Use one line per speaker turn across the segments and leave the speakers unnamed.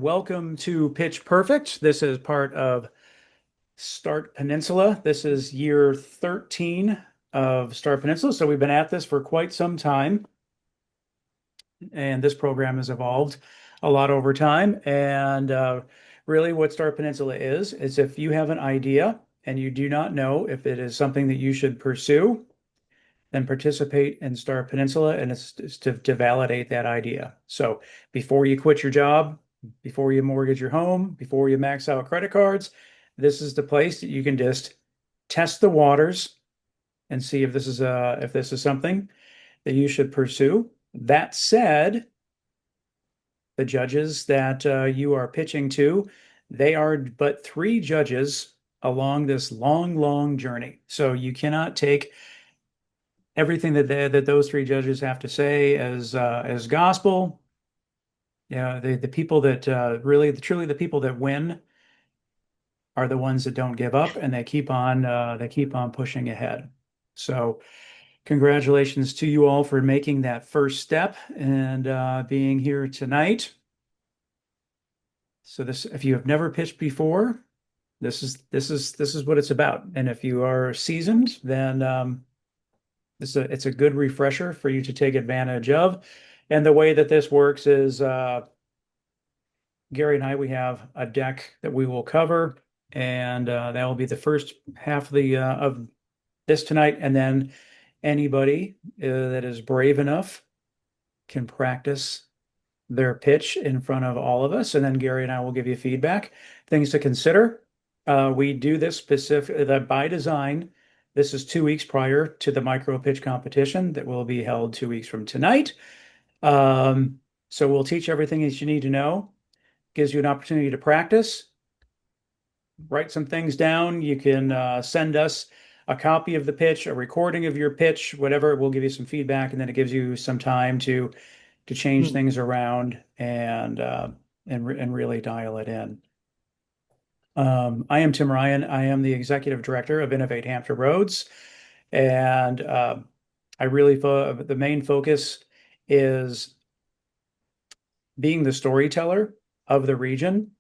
Welcome to Pitch Perfect. This is part of Start Peninsula. This is year 13 of Start Peninsula. So we've been at this for quite some time, and this program has evolved a lot over time. And really, what Start Peninsula is if you have an idea and you do not know if it is something that you should pursue, then participate in Start Peninsula, and it's to validate that idea. So before you quit your job, before you mortgage your home, before you max out credit cards, this is the place that you can just test the waters and see if this is something that you should pursue. That said, the judges that you are pitching to, they are but three judges along this long, long journey. So you cannot take everything that those three judges have to say as gospel. Yeah, the people that really truly the people that win are the ones that don't give up, and they keep on pushing ahead. So congratulations to you all for making that first step and being here tonight. So this, if you have never pitched before, this is what it's about. And if you are seasoned, then it's a good refresher for you to take advantage of. And the way that this works is Gary and I, we have a deck that we will cover, and that will be the first half of this tonight. And then anybody that is brave enough can practice their pitch in front of all of us. And then Gary and I will give you feedback, things to consider. We do this specific by design. This is 2 weeks prior to the micro pitch competition that will be held 2 weeks from tonight. So we'll teach everything that you need to know. Gives you an opportunity to practice, write some things down. You can send us a copy of the pitch, a recording of your pitch, whatever. We'll give you some feedback, and then it gives you some time to change things around and really dial it in. I am Tim Ryan. I am the executive director of Innovate Hampton Roads, and I really the main focus is being the storyteller of the region.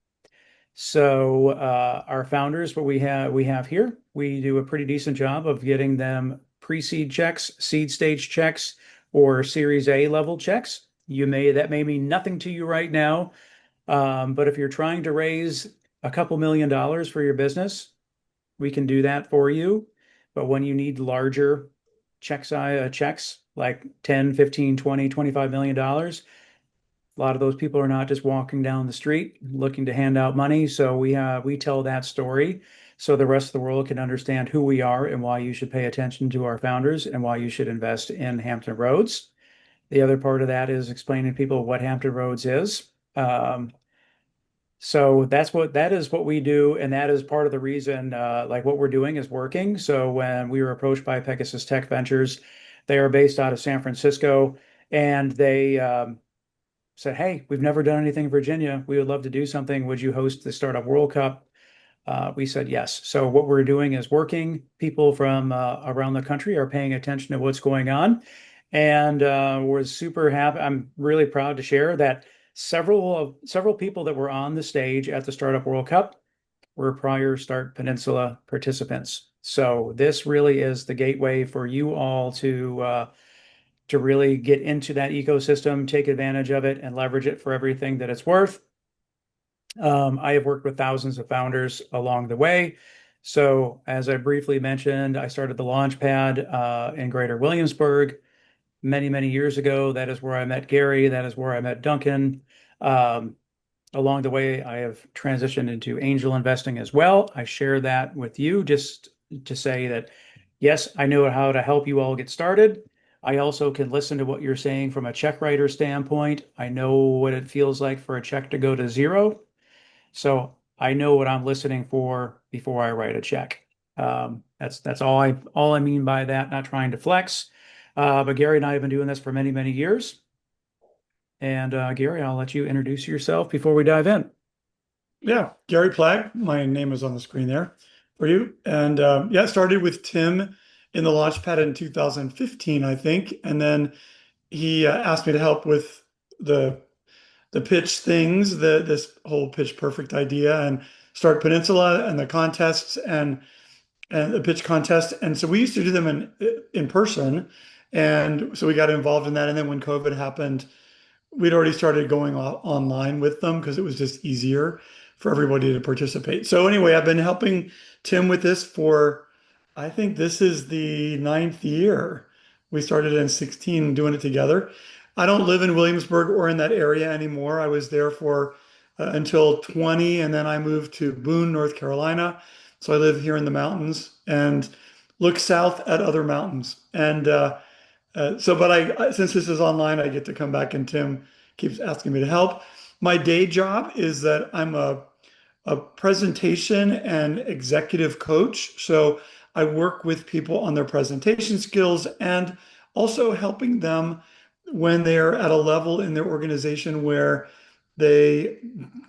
So our founders, what we have here, we do a pretty decent job of getting them pre-seed checks, seed stage checks, or Series A level checks. That may mean nothing to you right now, but if you're trying to raise a couple $1 million for your business, we can do that for you. But when you need larger checks like 10, 15, 20, $25 million, a lot of those people are not just walking down the street looking to hand out money. So we tell that story so the rest of the world can understand who we are and why you should pay attention to our founders and why you should invest in Hampton Roads. The other part of that is explaining to people what Hampton Roads is. So that is what we do, and that is part of the reason like what we're doing is working. So when we were approached by Pegasus Tech Ventures, they are based out of San Francisco, and they said, "Hey, we've never done anything in Virginia. We would love to do something. Would you host the Startup World Cup?" We said yes. So what we're doing is working. People from around the country are paying attention to what's going on, and we're super happy. I'm really proud to share that several people that were on the stage at the Startup World Cup were prior Start Peninsula participants. So this really is the gateway for you all to really get into that ecosystem, take advantage of it, and leverage it for everything that it's worth. I have worked with thousands of founders along the way. So as I briefly mentioned, I started the Launchpad in Greater Williamsburg many, many years ago. That is where I met Gary. That is where I met Duncan. Along the way, I have transitioned into angel investing as well. I share that with you just to say that, yes, I know how to help you all get started. I also can listen to what you're saying from a check writer standpoint. I know what it feels like for a check to go to zero. So I know what I'm listening for before I write a check. That's all I mean by that, not trying to flex. But Gary and I have been doing this for many, many years. And Gary, I'll let you introduce yourself before we dive in.
Yeah, Gary Plagg. My name is on the screen there for you. And yeah, I started with Tim in the Launchpad in 2015, I think. And then he asked me to help with the the pitch things, this whole pitch perfect idea, and start Peninsula and the contests and the pitch contest. And so we used to do them in person, and so we got involved in that. And then when COVID happened, we'd already started going online with them because it was just easier for everybody to participate. So anyway, I've been helping Tim with this for, I think this is the ninth year. We started in 16 doing it together. I don't live in Williamsburg or in that area anymore. I was there for until 20, and then I moved to Boone, North Carolina. So I live here in the mountains and look south at other mountains. But since this is online, I get to come back, and Tim keeps asking me to help. My day job is that I'm a presentation and executive coach. So I work with people on their presentation skills and also helping them when they're at a level in their organization where they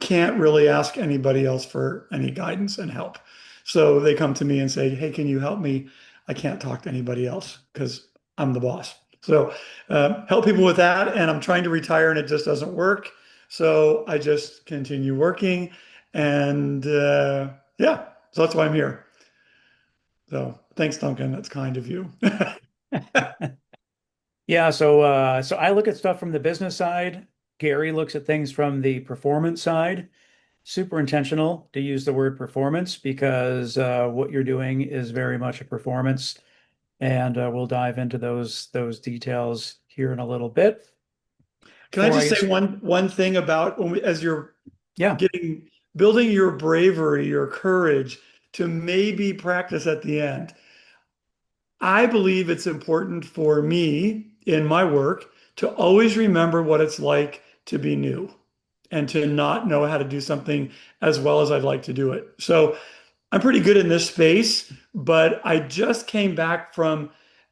can't really ask anybody else for any guidance and help. So they come to me and say, "Hey, can you help me? I can't talk to anybody else because I'm the boss." So help people with that. And I'm trying to retire and it just doesn't work. So I just continue working. And yeah, so that's why I'm here. So thanks, Duncan. That's kind of you.
Yeah, so I look at stuff from the business side. Gary looks at things from the performance side. Super intentional to use the word performance because what you're doing is very much a performance, and we'll dive into those details here in a little bit.
Can I
Before I
just
get,
say one thing about as you're
yeah,
getting building your bravery, your courage to maybe practice at the end? I believe it's important for me in my work to always remember what it's like to be new and to not know how to do something as well as I'd like to do it. So I'm pretty good in this space, but I just came back from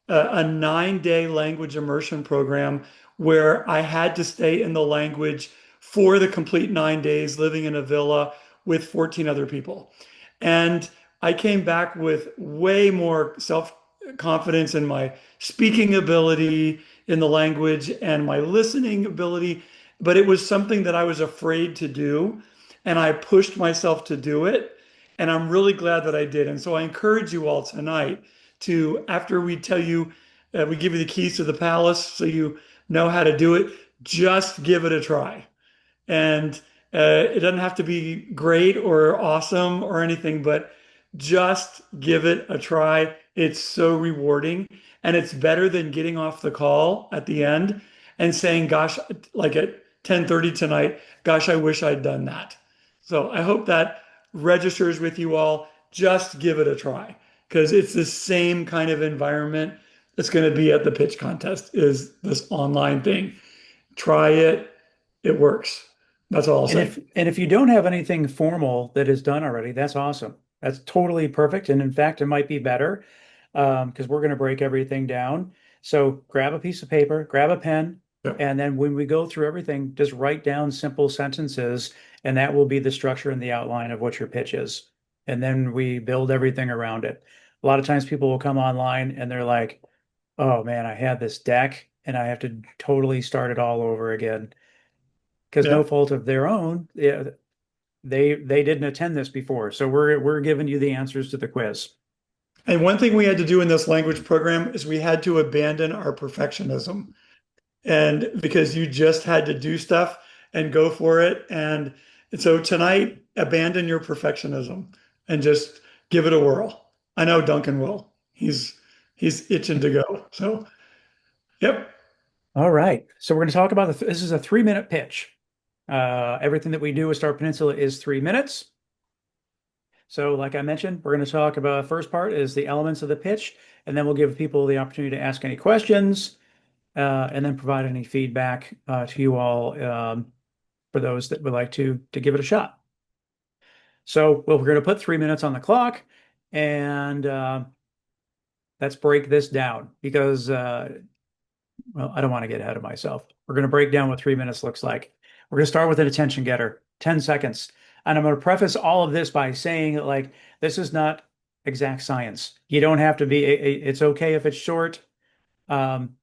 a 9-day language immersion program where I had to stay in the language for the complete 9 days, living in a villa with 14 other people. And I came back with way more self-confidence in my speaking ability in the language and my listening ability, but it was something that I was afraid to do, and I pushed myself to do it. And I'm really glad that I did. And so I encourage you all tonight to, after we tell you, we give you the keys to the palace so you know how to do it, just give it a try. And it doesn't have to be great or awesome or anything, but just give it a try. It's so rewarding. And it's better than getting off the call at the end and saying, gosh, like at 10:30 tonight, gosh, I wish I'd done that. So I hope that registers with you all. Just give it a try because it's the same kind of environment that's going to be at the pitch contest is this online thing. Try it. It works. That's all I'll
and
say.
if you don't have anything formal that is done already, that's awesome. That's totally perfect, and in fact, it might be better because we're going to break everything down. So grab a piece of paper, grab a pen,
Yeah.
and then when we go through everything, just write down simple sentences, and that will be the structure and the outline of what your pitch is. And then we build everything around it. A lot of times people will come online and they're like, "Oh man, I had this deck and I have to totally start it all over again." Because no
Yeah.
fault of their own, yeah, they didn't attend this before. So we're giving you the answers to the quiz.
And one thing we had to do in this language program is we had to abandon our perfectionism. And because you just had to do stuff and go for it. And so tonight, abandon your perfectionism and just give it a whirl. I know Duncan will. He's itching to go. So, yep.
All right. So we're going to talk about this is a 3 minute pitch. Everything that we do with Star Peninsula is 3 minutes. So like I mentioned, we're going to talk about the first part is the elements of the pitch, and then we'll give people the opportunity to ask any questions, and then provide any feedback to you all for those that would like to give it a shot. So well, we're going to put 3 minutes on the clock, and let's break this down because well, I don't want to get ahead of myself. We're going to break down what 3 minutes looks like. We're going to start with an attention getter, 10 seconds. And I'm going to preface all of this by saying that, like, this is not exact science. You don't have to be, it's okay if it's short. Um,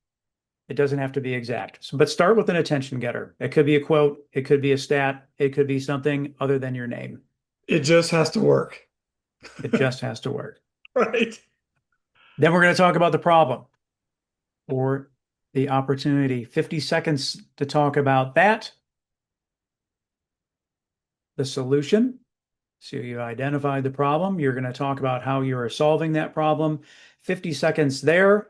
It doesn't have to be exact. So, but start with an attention getter. It could be a quote, it could be a stat, it could be something other than your name.
It just has to work.
It just has to work.
Right.
Then we're going to talk about the problem or the opportunity. 50 seconds to talk about that, the solution. So you identified the problem. You're going to talk about how you are solving that problem. 50 seconds there.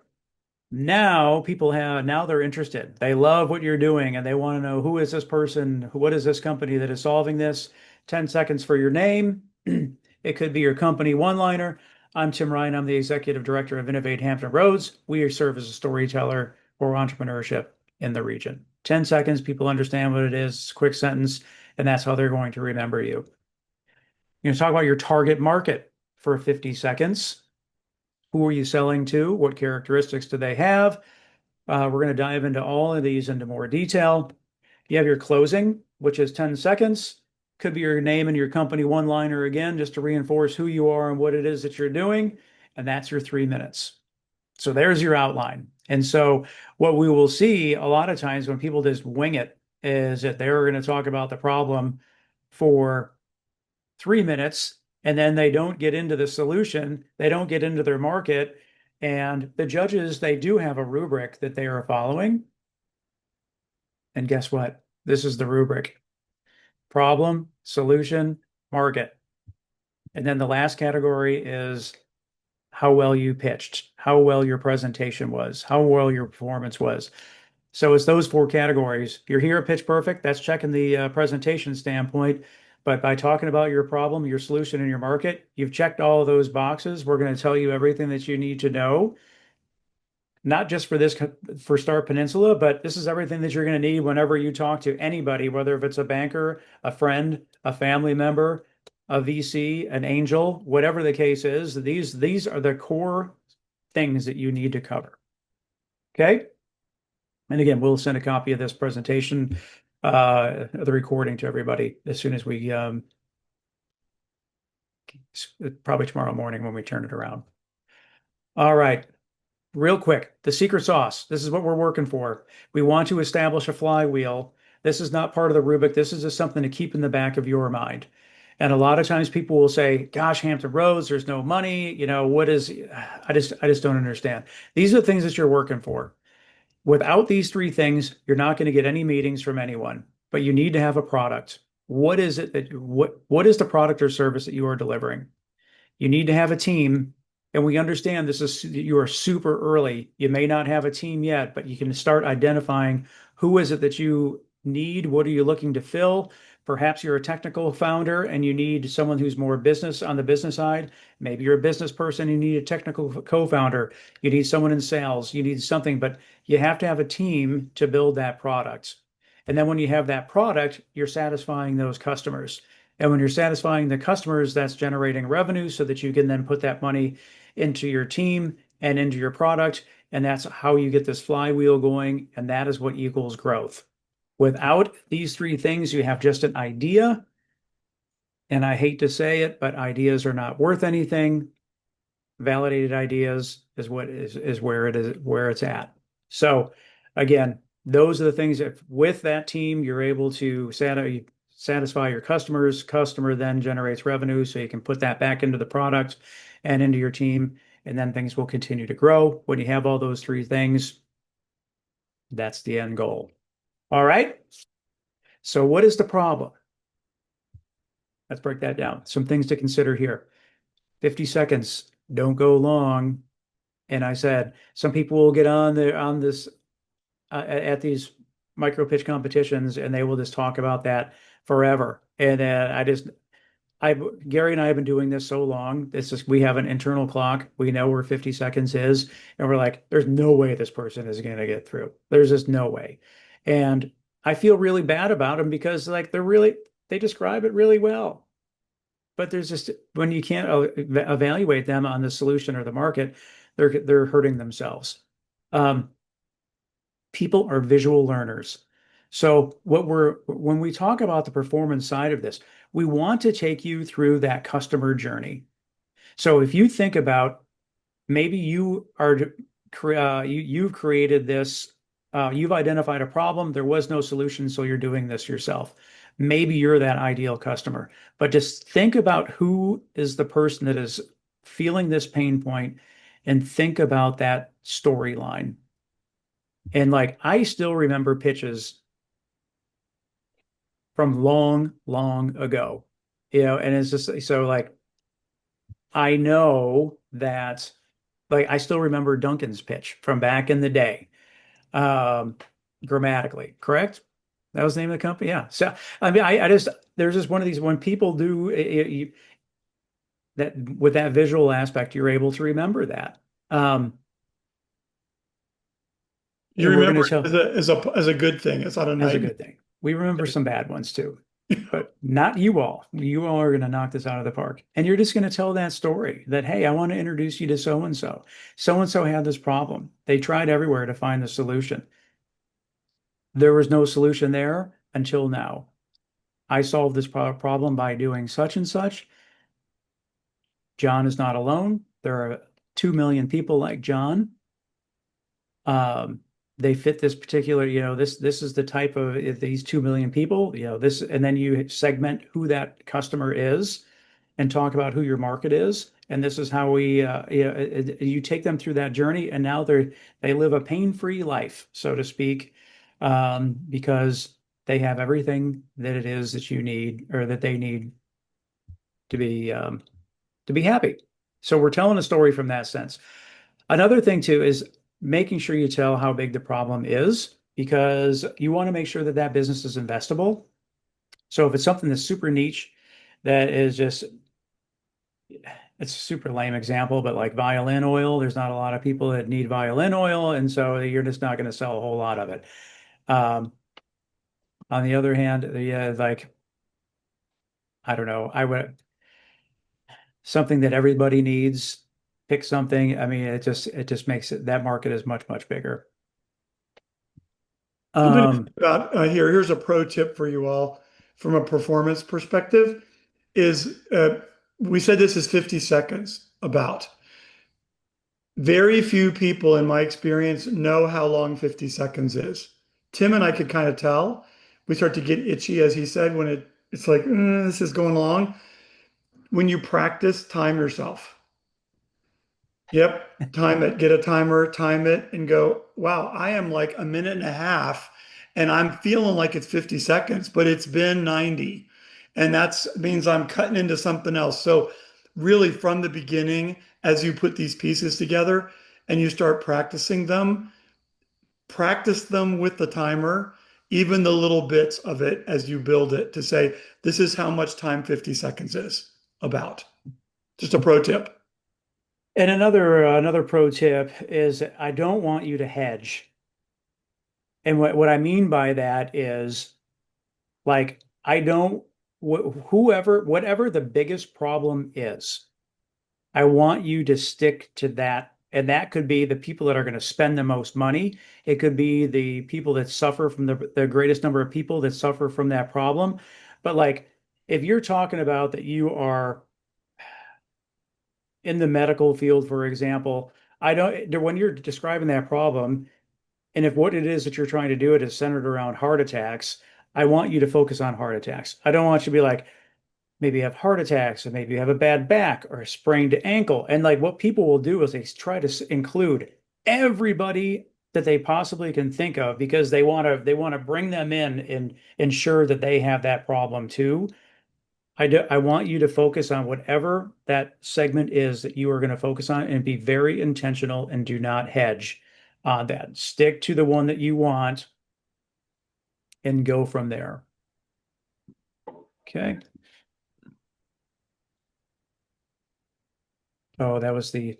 Now they're interested. They love what you're doing and they want to know who is this person? What is this company that is solving this? 10 seconds for your name. It could be your company one-liner. I'm Tim Ryan. I'm the executive director of Innovate Hampton Roads. We serve as a storyteller for entrepreneurship in the region. 10 seconds, people understand what it is, quick sentence, and that's how they're going to remember you. You're going to talk about your target market for 50 seconds. Who are you selling to? What characteristics do they have? We're going to dive into all of these into more detail. You have your closing, which is 10 seconds. Could be your name and your company one-liner again, just to reinforce who you are and what it is that you're doing. And that's your 3 minutes. So there's your outline. And so what we will see a lot of times when people just wing it is that they're going to talk about the problem for 3 minutes and then they don't get into the solution. They don't get into their market. And the judges, they do have a rubric that they are following. And guess what? This is the rubric: problem, solution, market. And then the last category is how well you pitched, how well your presentation was, how well your performance was. So it's those four categories. You're here at Pitch Perfect. That's checking the presentation standpoint. But by talking about your problem, your solution, and your market, you've checked all of those boxes. We're going to tell you everything that you need to know, not just for this for Start Peninsula, but this is everything that you're going to need whenever you talk to anybody, whether if it's a banker, a friend, a family member, a VC, an angel, whatever the case is. These are the core things that you need to cover. Okay. And again, we'll send a copy of this presentation, the recording to everybody as soon as we, probably tomorrow morning when we turn it around. All right. Real quick, the secret sauce. This is what we're working for. We want to establish a flywheel. This is not part of the rubric. This is just something to keep in the back of your mind. And a lot of times people will say, gosh, Hampton Roads, there's no money. What is, I just don't understand. These are the things that you're working for. Without these three things, you're not going to get any meetings from anyone, but you need to have a product. What is it that what is the product or service that you are delivering? You need to have a team. And we understand you are super early. You may not have a team yet, but you can start identifying who is it that you need? What are you looking to fill? Perhaps you're a technical founder and you need someone who's more business on the business side. Maybe you're a business person, you need a technical co-founder. You need someone in sales. You need something, but you have to have a team to build that product. And then when you have that product, you're satisfying those customers. And when you're satisfying the customers, that's generating revenue so that you can then put that money into your team and into your product. And that's how you get this flywheel going. And that is what equals growth. Without these three things, you have just an idea. And I hate to say it, but ideas are not worth anything. Validated ideas is where it's at. So again, those are the things that with that team, you're able to satisfy your customers. Customer then generates revenue, so you can put that back into the product and into your team, and then things will continue to grow. When you have all those three things, that's the end goal. All right. So what is the problem? Let's break that down. Some things to consider here. 50 seconds, don't go long. And I said, some people will get on this at these micro pitch competitions and they will just talk about that forever. And Gary and I have been doing this so long. We have an internal clock. We know where 50 seconds is. And we're like, there's no way this person is going to get through. There's just no way. And I feel really bad about them because they describe it really well. But there's just, when you can't evaluate them on the solution or the market, they're hurting themselves. People are visual learners. So when we talk about the performance side of this, we want to take you through that customer journey. So if you think about maybe you've created this You've identified a problem. There was no solution, so you're doing this yourself. Maybe you're that ideal customer, but just think about who is the person that is feeling this pain point and think about that storyline. And like, I still remember pitches from long, long ago, and it's just so like, I know that, like, I still remember Duncan's pitch from back in the day. Um, Grammatically, correct? That was the name of the company. Yeah. So, I mean, I just, there's just one of these, when people do that with that visual aspect, you're able to remember that. Um,
You
and we're going
remember
to
it
tell
as a good thing. It's not a
as a
nightmare.
good thing. We remember some bad ones too, but not you all. You all are going to knock this out of the park. And you're just going to tell that story that, hey, I want to introduce you to so and so. So and so had this problem. They tried everywhere to find the solution. There was no solution there until now. I solved this problem by doing such and such. John is not alone. There are 2 million people like John. Um, they fit this particular, this is the type of these 2 million people, this, and then you segment who that customer is and talk about who your market is. And this is how you take them through that journey. And now they live a pain-free life, so to speak, because they have everything that it is that you need or that they need to be happy. So we're telling a story from that sense. Another thing too is making sure you tell how big the problem is because you want to make sure that that business is investable. So if it's something that's super niche, that is just, it's a super lame example, but like violin oil, there's not a lot of people that need violin oil, and so you're just not going to sell a whole lot of it. Um, on the other hand, like, I don't know, I would something that everybody needs, pick something. I mean, it just makes it that market is much, much bigger.
Something to think
Um,
about here's a pro tip for you all from a performance perspective is we said this is 50 seconds about. Very few people in my experience know how long 50 seconds is. Tim and I could kind of tell. We start to get itchy, as he said, when it's like, this is going long. When you practice, time yourself. Yep, time it, get a timer, time it, and go, wow, I am like a minute and a half, and I'm feeling like it's 50 seconds, but it's been 90. And that means I'm cutting into something else. So, really, from the beginning, as you put these pieces together and you start practice them with the timer, even the little bits of it as you build it to say, this is how much time 50 seconds is about. Just a pro tip.
and another pro tip is I don't want you to hedge. And what I mean by that is like I don't whatever the biggest problem is, I want you to stick to that. And that could be the people that are going to spend the most money. It could be the people that suffer from the greatest number of people that suffer from that problem. But like if you're talking about that you are in the medical field, for example, I don't, when you're describing that problem, and if what it is that you're trying to do it is centered around heart attacks, I want you to focus on heart attacks. I don't want you to be like, maybe you have heart attacks, or maybe you have a bad back or a sprained ankle. And like what people will do is they try to include everybody that they possibly can think of because they want to bring them in and ensure that they have that problem too. I want you to focus on whatever that segment is that you are going to focus on and be very intentional and do not hedge on that. Stick to the one that you want and go from there. Okay. Oh, that was the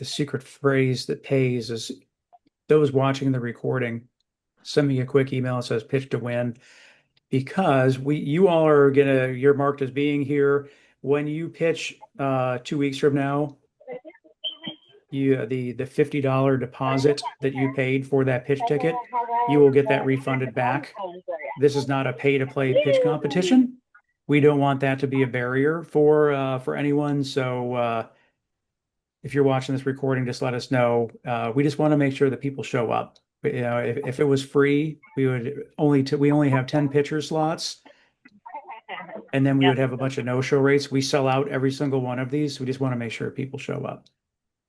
secret phrase that pays is those watching the recording, send me a quick email that says pitch to win because you all are gonna you're marked as being here. When you pitch 2 weeks from now, the $50 deposit that you paid for that pitch ticket, you will get that refunded back. This is not a pay to play pitch competition. We don't want that to be a barrier for anyone. So if you're watching this recording, just let us know. We just want to make sure that people show up. But, you know, if it was free, we only have 10 pitcher slots, and then we
Yep.
would have a bunch of no-show rates. We sell out every single one of these. We just want to make sure people show up.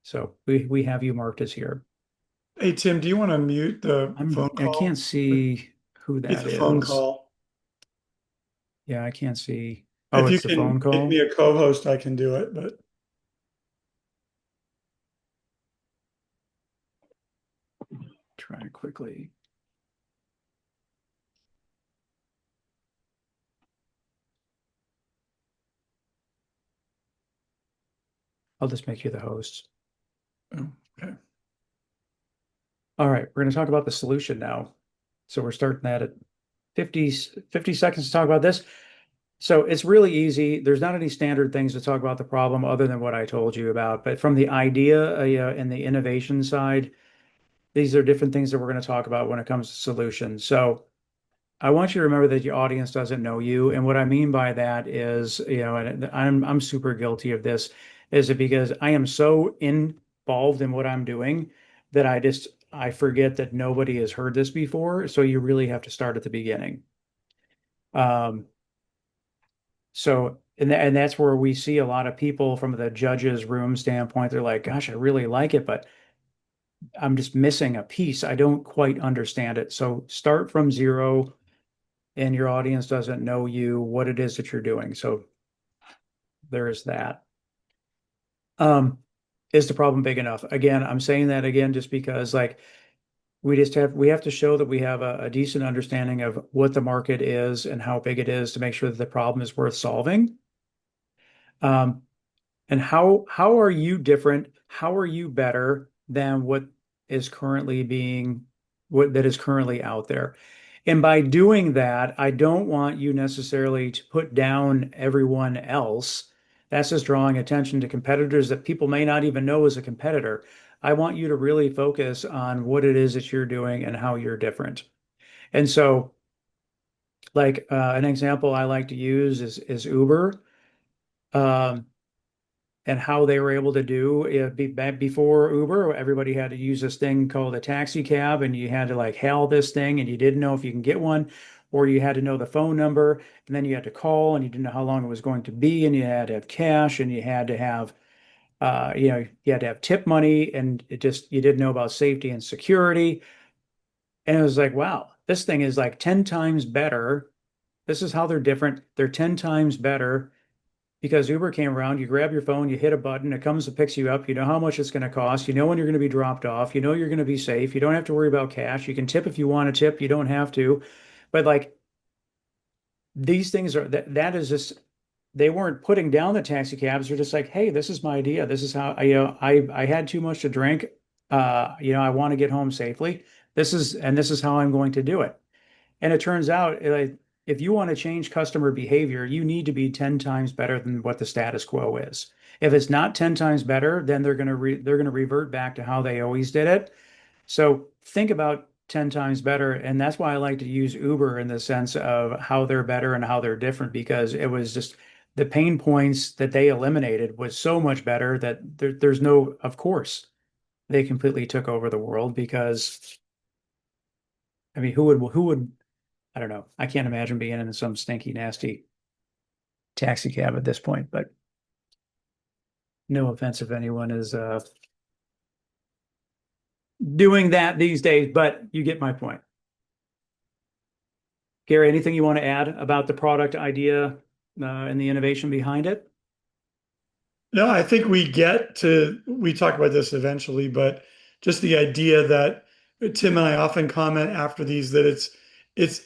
So we have you marked as here.
Hey, Tim, do you want to mute the phone
I can't
call?
see who
It's
that
a phone
is.
call.
Yeah, I can't see. Oh,
If you
it's the phone
can make me
call.
a co-host, I can do it, but
Try quickly. I'll just make you the host.
oh, okay.
All right, we're going to talk about the solution now. So we're starting that at 50 seconds to talk about this. So it's really easy. There's not any standard things to talk about the problem other than what I told you about. But from the idea and the innovation side, these are different things that we're going to talk about when it comes to solutions. So I want you to remember that your audience doesn't know you. And what I mean by that is, you know, and I'm super guilty of this, is it because I am so involved in what I'm doing that I forget that nobody has heard this before. So you really have to start at the beginning. Um, and that's where we see a lot of people from the judge's room standpoint. They're like, gosh, I really like it, but I'm just missing a piece. I don't quite understand it. So start from zero, and your audience doesn't know you, what it is that you're doing. So there is that. Um, is the problem big enough? Again, I'm saying that again just because like we have to show that we have a decent understanding of what the market is and how big it is to make sure that the problem is worth solving. Um, and how are you different? How are you better than is currently being what that is currently out there? And by doing that, I don't want you necessarily to put down everyone else. That's just drawing attention to competitors that people may not even know as a competitor. I want you to really focus on what it is that you're doing and how you're different. And so, like an example I like to use is Uber. Um, and how they were able to do it before Uber, everybody had to use this thing called a taxi cab, and you had to like hail this thing, and you didn't know if you can get one, or you had to know the phone number, and then you had to call, and you didn't know how long it was going to be, and you had to have cash, and you had to have, you had to have tip money, and you didn't know about safety and security, and it was like, wow, this thing is like 10 times better. This is how they're different. They're 10 times better because Uber came around, you grab your phone, you hit a button, it comes and picks you up. You know how much it's going to cost. You know when you're going to be dropped off. You know you're going to be safe. You don't have to worry about cash. You can tip if you want to tip. You don't have to. But like these things that is just they weren't putting down the taxi cabs. They're just like, hey, this is my idea. This is how I had too much to drink. I want to get home safely. This is how I'm going to do it. And it turns out, like, if you want to change customer behavior, you need to be 10 times better than what the status quo is. If it's not 10 times better, then they're going to revert back to how they always did it. So think about 10 times better. And that's why I like to use Uber in the sense of how they're better and how they're different, because it was just the pain points that they eliminated was so much better that there's no, of course, they completely took over the world because I mean, who would I don't know. I can't imagine being in some stinky, nasty taxi cab at this point, but no offense if anyone is doing that these days, but you get my point. Gary, anything you want to add about the product idea and the innovation behind it?
No, I think we talk about this eventually, but just the idea that Tim and I often comment after these that it's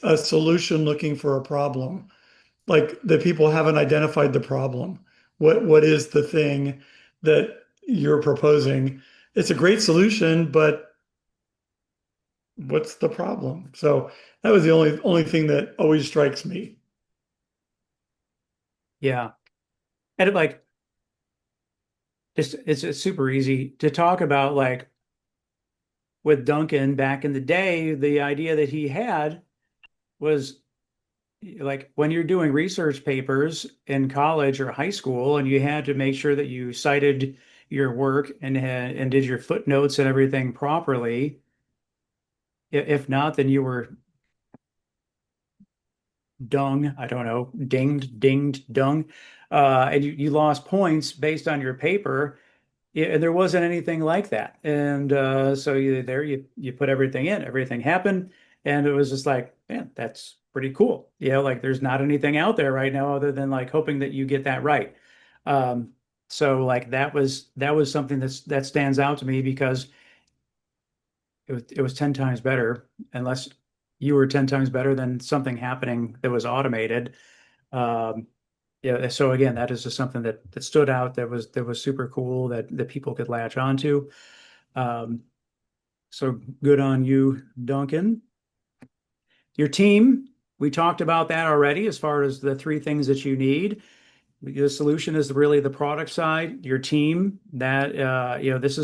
a solution looking for a problem. Like the people haven't identified the problem. What is the thing that you're proposing? It's a great solution, but what's the problem? So that was the only thing that always strikes me.
Yeah. And it's super easy to talk about like with Duncan back in the day, the idea that he had was like when you're doing research papers in college or high school and you had to make sure that you cited your work and did your footnotes and everything properly, If not, then you were dung. I don't know, dinged, dung. And you lost points based on your paper. Yeah, and there wasn't anything like that. And so you put everything in, everything happened, and it was just like, man, that's pretty cool. Like there's not anything out there right now other than like hoping that you get that right. Um, so like that was something that stands out to me because it was 10 times better, unless you were 10 times better than something happening that was automated. Um, yeah, so again, that is just something that stood out that was super cool that people could latch onto. Um, so good on you, Duncan. Your team, we talked about that already as far as the three things that you need. The solution is really the product side. Your team, that this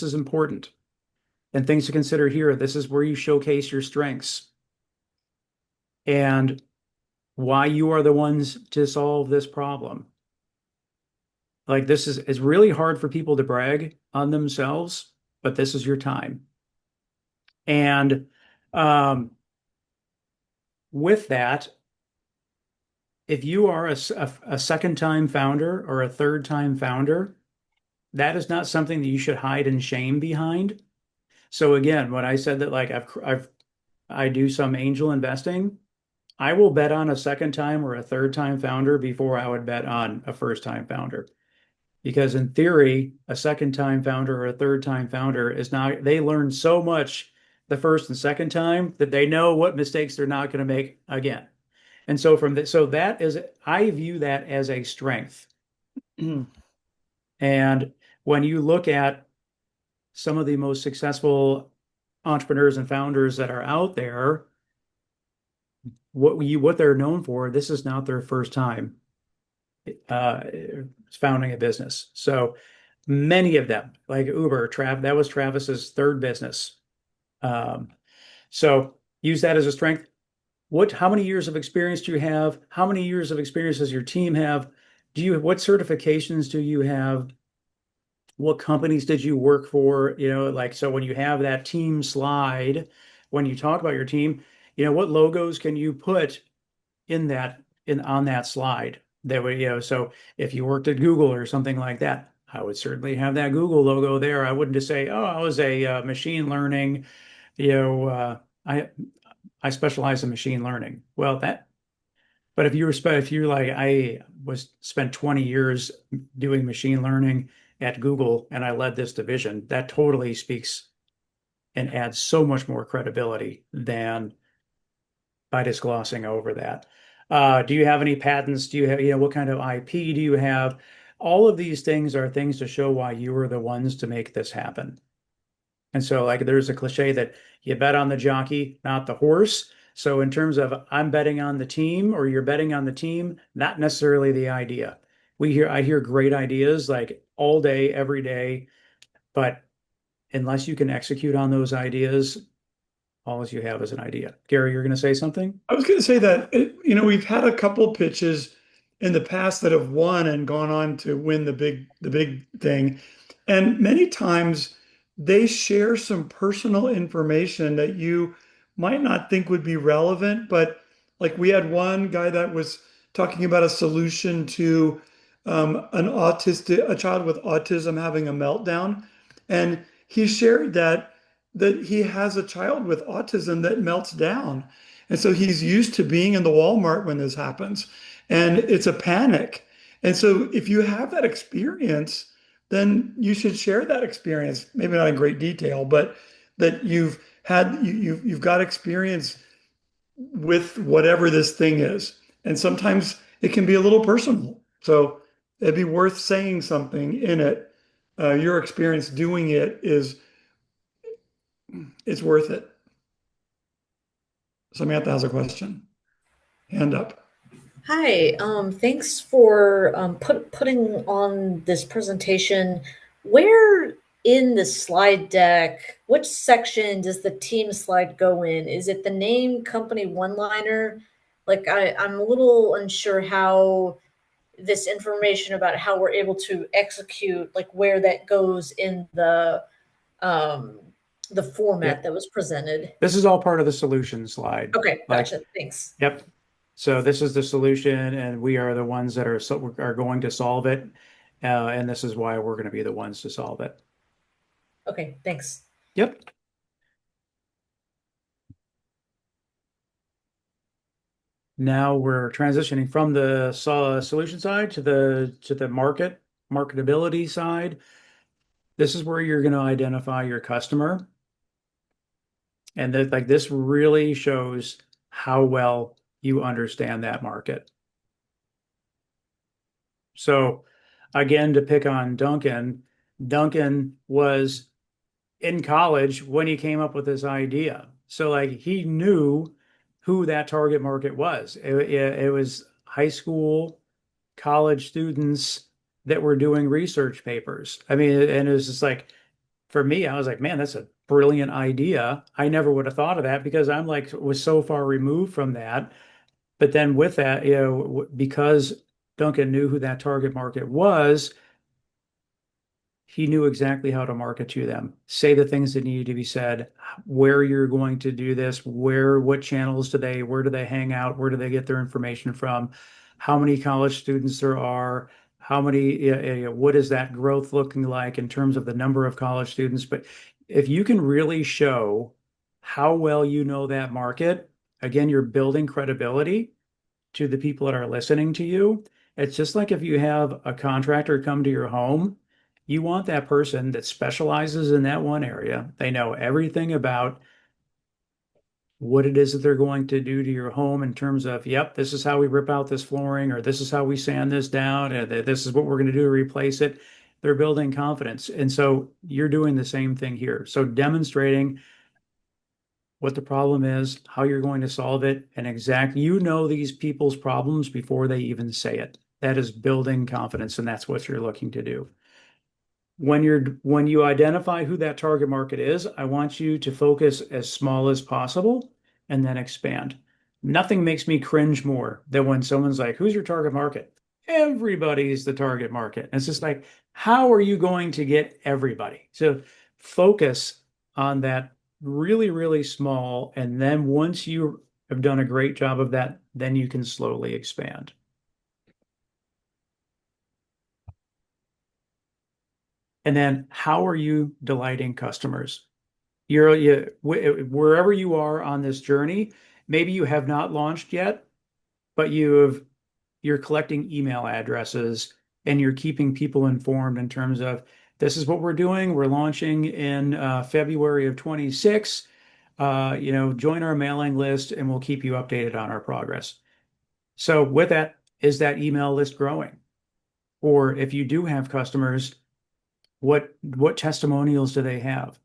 is important. And things to consider here. This is where you showcase your strengths and why you are the ones to solve this problem. Like this is it's really hard for people to brag on themselves, but this is your time. And um, with that, if you are a second time founder or a third time founder, that is not something that you should hide in shame behind. So again, when I said that like I do some angel investing, I will bet on a second time or a third time founder before I would bet on a first time founder. Because in theory, a second time founder or a third time founder is not, they learn so much the first and second time that they know what mistakes they're not going to make again. And so so that is, I view that as a strength. And when you look at some of the most successful entrepreneurs and founders that are out there, what they're known for, this is not their first time uh, founding a business. So many of them, like Uber, that was Travis's third business. Um, so use that as a strength. How many years of experience do you have? How many years of experience does your team have? What certifications do you have? What companies did you work for? Like, so when you have that team slide, when you talk about your team, what logos can you put on that slide that way, so if you worked at Google or something like that, I would certainly have that Google logo there. I wouldn't just say, oh, I was a machine learning, you know, I specialize in machine learning. Well, but if you're like, I was spent 20 years doing machine learning at Google and I led this division, that totally speaks and adds so much more credibility than by just glossing over that. Do you have any patents? Do you have, what kind of IP do you have? All of these things are things to show why you were the ones to make this happen. And so, like, there's a cliche that you bet on the jockey, not the horse. So, in terms of I'm betting on the team or you're betting on the team, not necessarily the idea. I hear great ideas like all day, every day, but unless you can execute on those ideas, all you have is an idea. Gary, you're going to say something?
I was going to say that, we've had a couple pitches in the past that have won and gone on to win the big thing. And many times they share some personal information that you might not think would be relevant, but like we had one guy that was talking about a solution to a child with autism having a meltdown. And he shared that he has a child with autism that melts down. And so he's used to being in the Walmart when this happens, and it's a panic. And so if you have that experience, then you should share that experience, maybe not in great detail, but that you've got experience with whatever this thing is. And sometimes it can be a little personal. So it'd be worth saying something in it. Your experience doing it is worth it. Samantha has a question. Hand up.
Hi, thanks for putting on this presentation. Where in the slide deck, which section does the team slide go in? Is it the name, company, one-liner? Like I'm a little unsure how this information about how we're able to execute, like where that goes in um, the format
Yep.
that was presented.
This is all part of the solution slide.
Okay,
Like,
gotcha. Thanks.
yep. So this is the solution, and we are the ones that are going to solve it. And this is why we're going to be the ones to solve it.
Okay, thanks.
Yep. Now we're transitioning from the solution side to the marketability side. This is where you're going to identify your customer, and that like this really shows how well you understand that market. So again, to pick on Duncan, Duncan was in college when he came up with this idea. So like he knew who that target market was. It was high school, college students that were doing research papers. I mean, and it was just like for me, I was like, man, that's a brilliant idea. I never would have thought of that because I'm like was so far removed from that. But then with that, because Duncan knew who that target market was, he knew exactly how to market to them, say the things that needed to be said, where you're going to do this, what channels where do they hang out, where do they get their information from, how many college students there are, what is that growth looking like in terms of the number of college students. But if you can really show how well you know that market, again, you're building credibility to the people that are listening to you. It's just like if you have a contractor come to your home, you want that person that specializes in that one area. They know everything about what it is that they're going to do to your home in terms of, yep, this is how we rip out this flooring, or this is how we sand this down, and this is what we're going to do to replace it. They're building confidence. And so you're doing the same thing here. So demonstrating what the problem is, how you're going to solve it, and you know these people's problems before they even say it. That is building confidence, and that's what you're looking to do. When you identify who that target market is, I want you to focus as small as possible and then expand. Nothing makes me cringe more than when someone's like, "Who's your target market?" Everybody's the target market. And it's just like, how are you going to get everybody? So focus on that really, really small. And then once you have done a great job of that, then you can slowly expand. And then how are you delighting customers? Wherever you are on this journey, maybe you have not launched yet, but you're collecting email addresses and you're keeping people informed in terms of this is what we're doing. We're launching in February of 26. Join our mailing list and we'll keep you updated on our progress. So with that, is that email list growing? Or if you do have customers, what testimonials do they have?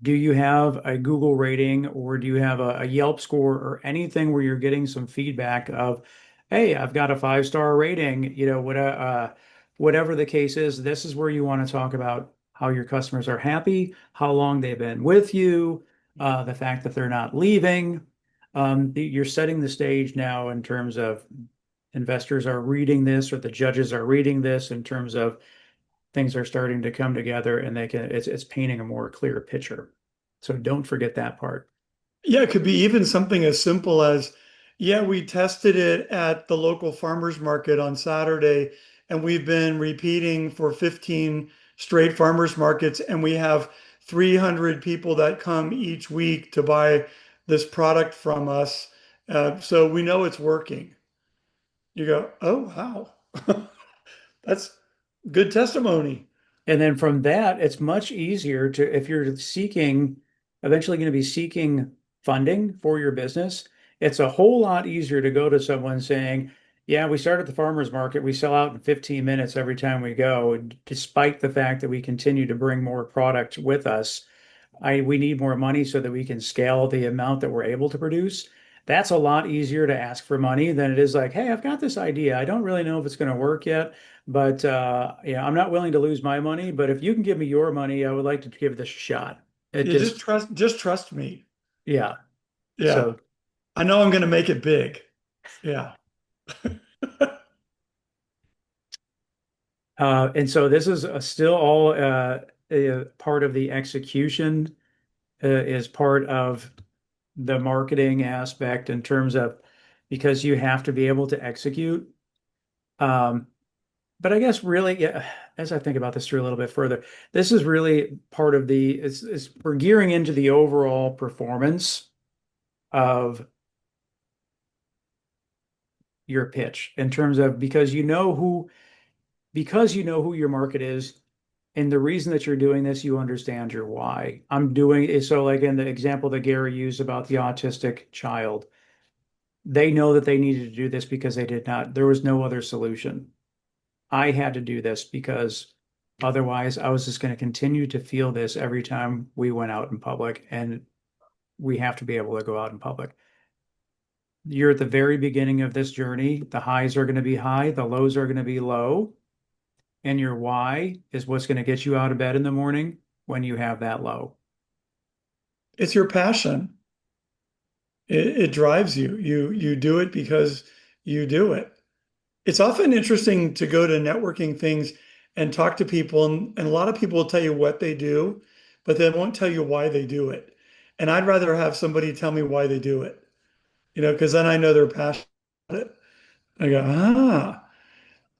Do you have a Google rating or do you have a Yelp score or anything where you're getting some feedback of, hey, I've got a 5-star rating, whatever the case is, this is where you want to talk about how your customers are happy, how long they've been with you, the fact that they're not leaving. You're setting the stage now in terms of investors are reading this or the judges are reading this in terms of things are starting to come together and it's painting a more clear picture. So don't forget that part.
Yeah, it could be even something as simple as, yeah, we tested it at the local farmers market on Saturday, and we've been repeating for 15 straight farmers markets, and we have 300 people that come each week to buy this product from us. So we know it's working. You go, oh, wow. That's good testimony.
And then from that, it's much easier to, if you're eventually going to be seeking funding for your business, it's a whole lot easier to go to someone saying, yeah, we start at the farmer's market. We sell out in 15 minutes every time we go, despite the fact that we continue to bring more product with us. We need more money so that we can scale the amount that we're able to produce. That's a lot easier to ask for money than it is like, hey, I've got this idea. I don't really know if it's going to work yet, but I'm not willing to lose my money. But if you can give me your money, I would like to give this a shot. It
You
just,
just trust me.
yeah.
Yeah.
So,
I know I'm going to make it big. Yeah.
and so this is still all a part of the execution is part of the marketing aspect in terms of because you have to be able to execute. Um, but I guess really, yeah, as I think about this through a little bit further, this is really part of we're gearing into the overall performance of your pitch in terms of because you know who your market is, and the reason that you're doing this, you understand your why. I'm doing it. So like in the example that Gary used about the autistic child, they know that they needed to do this because there was no other solution. I had to do this because otherwise I was just going to continue to feel this every time we went out in public, and we have to be able to go out in public. You're at the very beginning of this journey. The highs are going to be high, the lows are going to be low, and your why is what's going to get you out of bed in the morning when you have that low.
It's your passion. It drives you. You do it because you do it. It's often interesting to go to networking things and talk to people, and a lot of people will tell you what they do, but they won't tell you why they do it. And I'd rather have somebody tell me why they do it, because then I know they're passionate about it. I go, ah.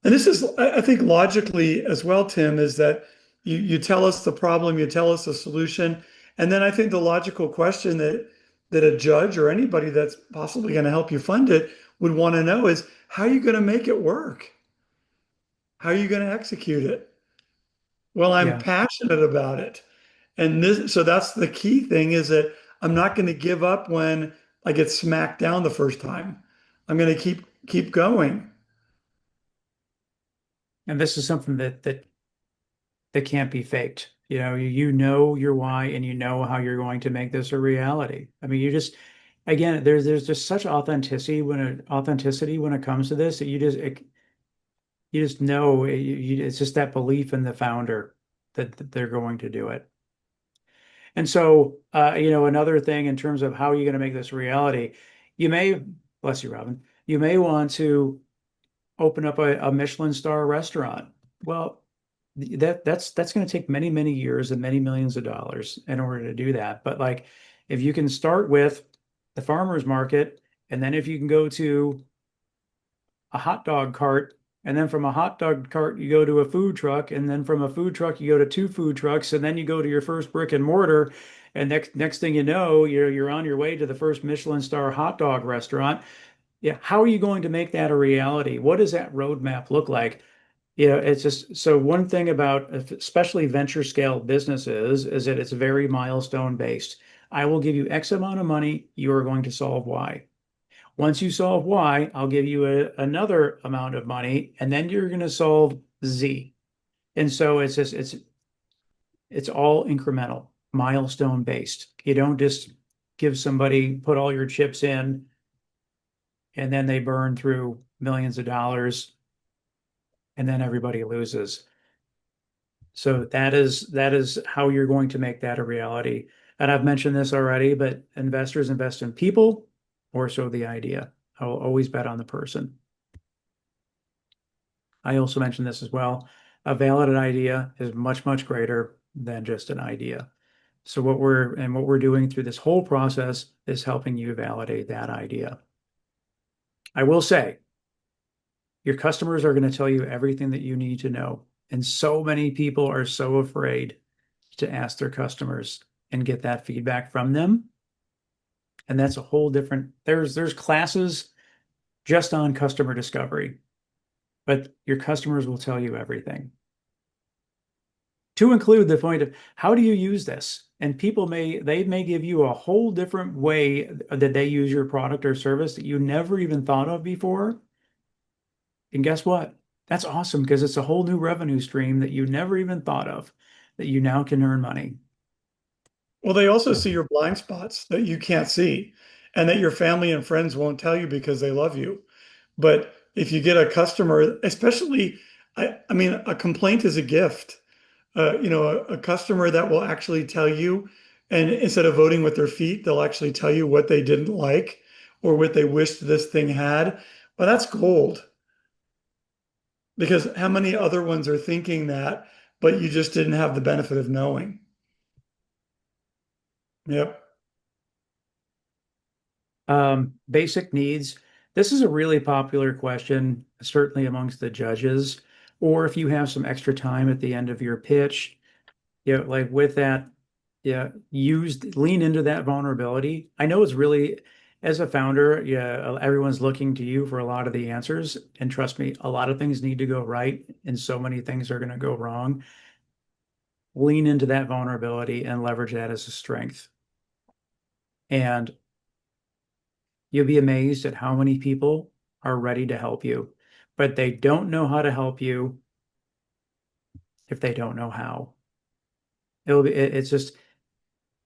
And this is, I think, logically as well, Tim, is that you tell us the problem, you tell us the solution, and then I think the logical question that a judge or anybody that's possibly going to help you fund it would want to know is how are you going to make it work? How are you going to execute it? Well, I'm
Yeah.
passionate about it. And so that's the key thing is that I'm not going to give up when I get smacked down the first time. I'm going to keep going.
And this is something that can't be faked. You know your why and you know how you're going to make this a reality. I mean, again, there's just such authenticity when it comes to this that you just know it's just that belief in the founder that they're going to do it. And so, another thing in terms of how you're going to make this a reality, you may, bless you, Robin, you may want to open up a Michelin star restaurant. Well, that's going to take many, many years and many millions of dollars in order to do that. But like, if you can start with the farmer's market, and then if you can go to a hot dog cart, and then from a hot dog cart you go to a food truck, and then from a food truck you go to two food trucks, and then you go to your first brick and mortar, and next thing you know, you're on your way to the first Michelin star hot dog restaurant. Yeah, how are you going to make that a reality? What does that roadmap look like? It's just so one thing about especially venture scale businesses is that it's very milestone based. I will give you X amount of money, you are going to solve Y. Once you solve Y, I'll give you another amount of money, and then you're going to solve Z. And so it's all incremental, milestone based. You don't just put all your chips in, and then they burn through millions of dollars, and then everybody loses. So that is how you're going to make that a reality. And I've mentioned this already, but investors invest in people more so the idea. I will always bet on the person. I also mentioned this as well. A valid idea is much, much greater than just an idea. So what we're doing through this whole process is helping you validate that idea. I will say, your customers are going to tell you everything that you need to know. And so many people are so afraid to ask their customers and get that feedback from them. And that's a whole different, there's classes just on customer discovery, but your customers will tell you everything. To include the point of how do you use this? And they may give you a whole different way that they use your product or service that you never even thought of before. And guess what? That's awesome because it's a whole new revenue stream that you never even thought of that you now can earn money.
Well, they also see your blind spots that you can't see and that your family and friends won't tell you because they love you. But if you get a customer, especially, I mean, a complaint is a gift. A customer that will actually tell you, and instead of voting with their feet, they'll actually tell you what they didn't like or what they wished this thing had. Well, that's gold because how many other ones are thinking that, but you just didn't have the benefit of knowing. Yep.
Basic needs. This is a really popular question, certainly amongst the judges. Or if you have some extra time at the end of your pitch, like with that, lean into that vulnerability. I know it's really, as a founder, everyone's looking to you for a lot of the answers. And trust me, a lot of things need to go right, and so many things are going to go wrong. Lean into that vulnerability and leverage that as a strength. And you'll be amazed at how many people are ready to help you, but they don't know how to help you if they don't know how. It's just,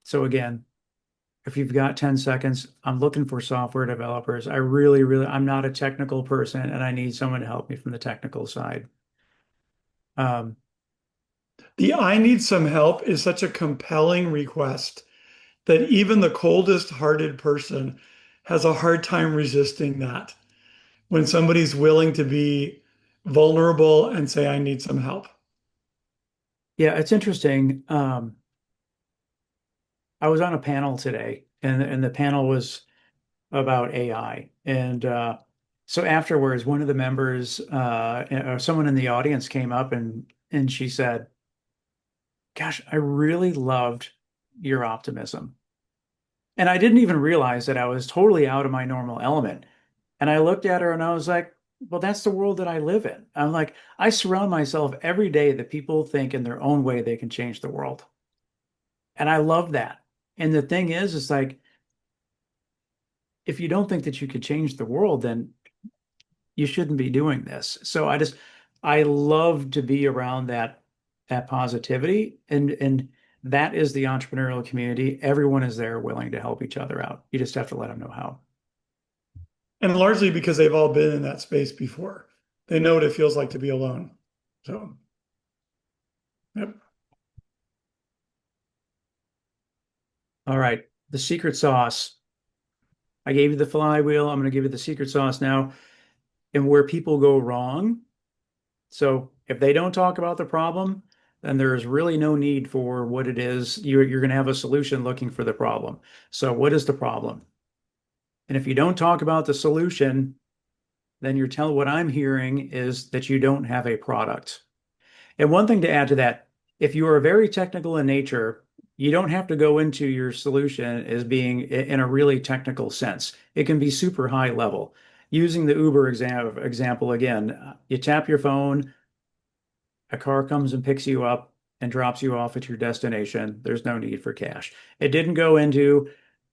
so again, if you've got 10 seconds, I'm looking for software developers. I'm not a technical person and I need someone to help me from the technical side. Um,
The I need some help is such a compelling request that even the coldest hearted person has a hard time resisting that when somebody's willing to be vulnerable and say, I need some help.
yeah, it's interesting. I was on a panel today and the panel was about AI. And so afterwards, one of the members, someone in the audience came up and she said, "Gosh, I really loved your optimism." And I didn't even realize that I was totally out of my normal element. And I looked at her and I was like, well, that's the world that I live in. I'm like, I surround myself every day that people think in their own way they can change the world. And I love that. And the thing is, it's like, if you don't think that you could change the world, then you shouldn't be doing this. So I love to be around that positivity and that is the entrepreneurial community. Everyone is there willing to help each other out. You just have to let them know how.
And largely because they've all been in that space before. They know what it feels like to be alone. So, yep.
All right. The secret sauce. I gave you the flywheel. I'm going to give you the secret sauce now. And where people go wrong. So if they don't talk about the problem, then there is really no need for what it is. You're going to have a solution looking for the problem. So what is the problem? And if you don't talk about the solution, then what I'm hearing is that you don't have a product. And one thing to add to that, if you are very technical in nature, you don't have to go into your solution as being in a really technical sense. It can be super high level. Using the Uber example again, you tap your phone, a car comes and picks you up and drops you off at your destination. There's no need for cash. It didn't go into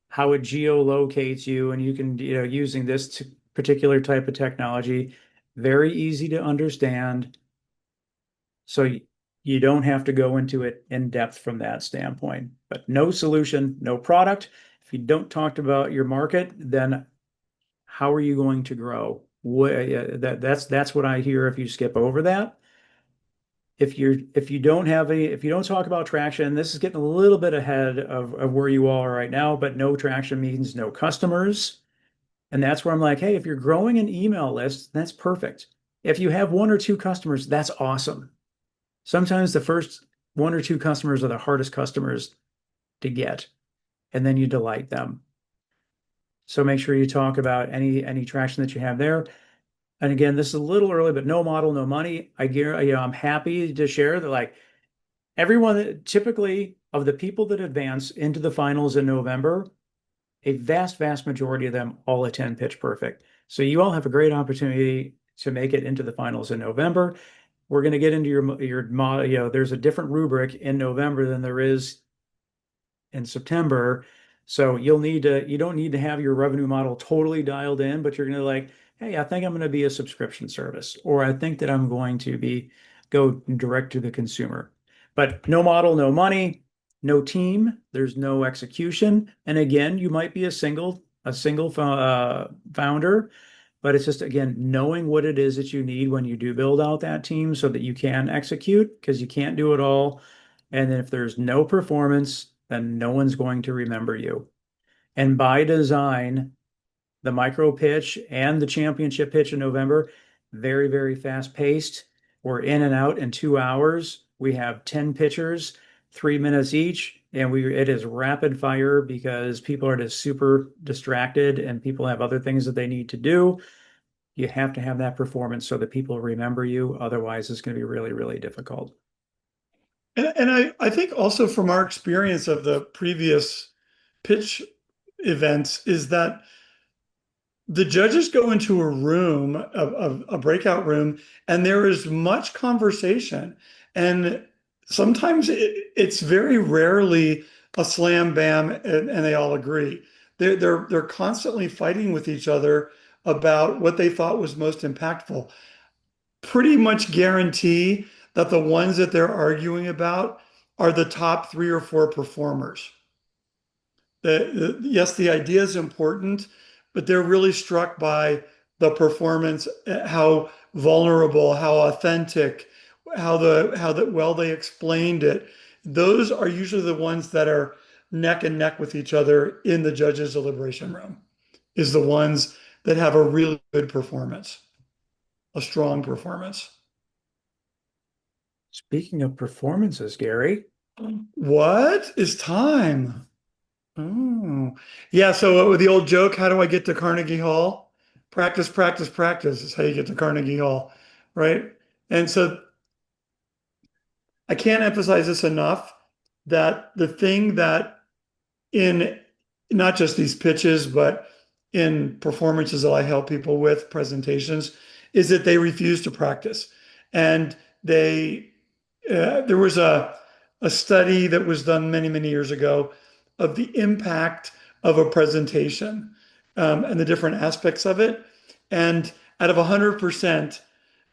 how it geolocates you, and you can, using this particular type of technology, very easy to understand. So you don't have to go into it in depth from that standpoint. But no solution, no product. If you don't talk about your market, then how are you going to grow? That's what I hear if you skip over that. If you don't talk about traction, this is getting a little bit ahead of where you all are right now, but no traction means no customers. And that's where I'm like, hey, if you're growing an email list, that's perfect. If you have one or two customers, that's awesome. Sometimes the first one or two customers are the hardest customers to get, and then you delight them. So make sure you talk about any traction that you have there. And again, this is a little early, but no model, no money. I'm happy to share that like everyone typically of the people that advance into the finals in November, a vast majority of them all attend Pitch Perfect. So you all have a great opportunity to make it into the finals in November. We're going to get into your model. There's a different rubric in November than there is in September. So you don't need to have your revenue model totally dialed in, but you're going to like, hey, I think I'm going to be a subscription service, or I think that I'm going to go direct to the consumer. But no model, no money, no team, there's no execution. And again, you might be a single founder, but it's just again knowing what it is that you need when you do build out that team so that you can execute because you can't do it all. And then if there's no performance, then no one's going to remember you. And by design, the micro pitch and the championship pitch in November, very fast paced. We're in and out in 2 hours. We have 10 pitchers, 3 minutes each. and it is rapid fire because people are just super distracted and people have other things that they need to do. You have to have that performance so that people remember you. Otherwise, it's going to be really, really difficult.
And I think also from our experience of the previous pitch events is that the judges go into a room, a breakout room, and there is much conversation. And sometimes it's very rarely a slam bam and they all agree. They're constantly fighting with each other about what they thought was most impactful. Pretty much guarantee that the ones that they're arguing about are the top three or four performers. Yes, the idea is important, but they're really struck by the performance, how vulnerable, how authentic, how well they explained it. Those are usually the ones that are neck and neck with each other in the judges' deliberation room, is the ones that have a really good performance, a strong performance.
Speaking of performances, Gary,
What is time? Oh, yeah. So with the old joke, how do I get to Carnegie Hall? Practice, practice, practice is how you get to Carnegie Hall, right? And so I can't emphasize this enough that the thing that in not just these pitches, but in performances that I help people with, presentations, is that they refuse to practice. And there was a study that was done many, many years ago of the impact of a presentation and the different aspects of it. And out of 100%,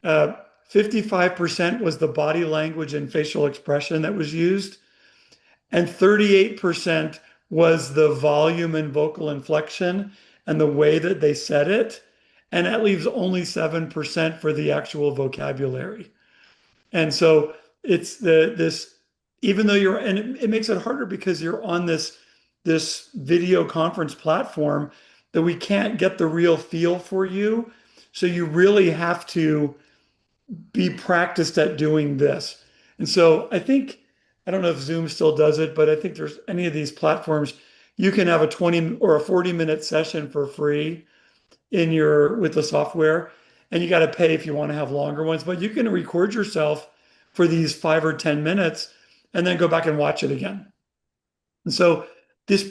55% was the body language and facial expression that was used, and 38% was the volume and vocal inflection and the way that they said it. And that leaves only 7% for the actual vocabulary. And so it's this, even though it makes it harder because you're on this video conference platform that we can't get the real feel for you. So you really have to be practiced at doing this. And so I don't know if Zoom still does it, but I think there's any of these platforms, you can have a 20 or a 40-minute session for free with the software, and you got to pay if you want to have longer ones, but you can record yourself for these 5 or 10 minutes and then go back and watch it again. And so this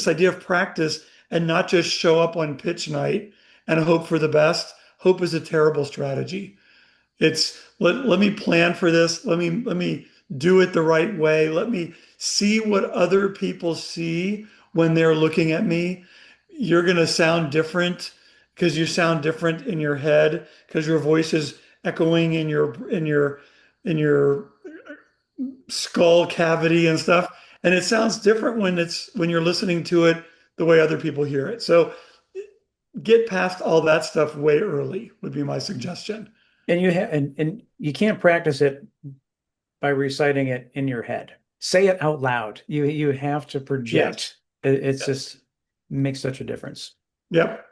idea of practice and not just show up on pitch night and hope for the best, hope is a terrible strategy. It's let me plan for this. Let me do it the right way. Let me see what other people see when they're looking at me. You're going to sound different because you sound different in your head because your voice is echoing in your skull cavity and stuff. And it sounds different when you're listening to it the way other people hear it. So get past all that stuff way early would be my suggestion.
and you can't practice it by reciting it in your head. Say it out loud. You have to
Yes.
project. It's
Yes.
just makes such a difference.
Yep.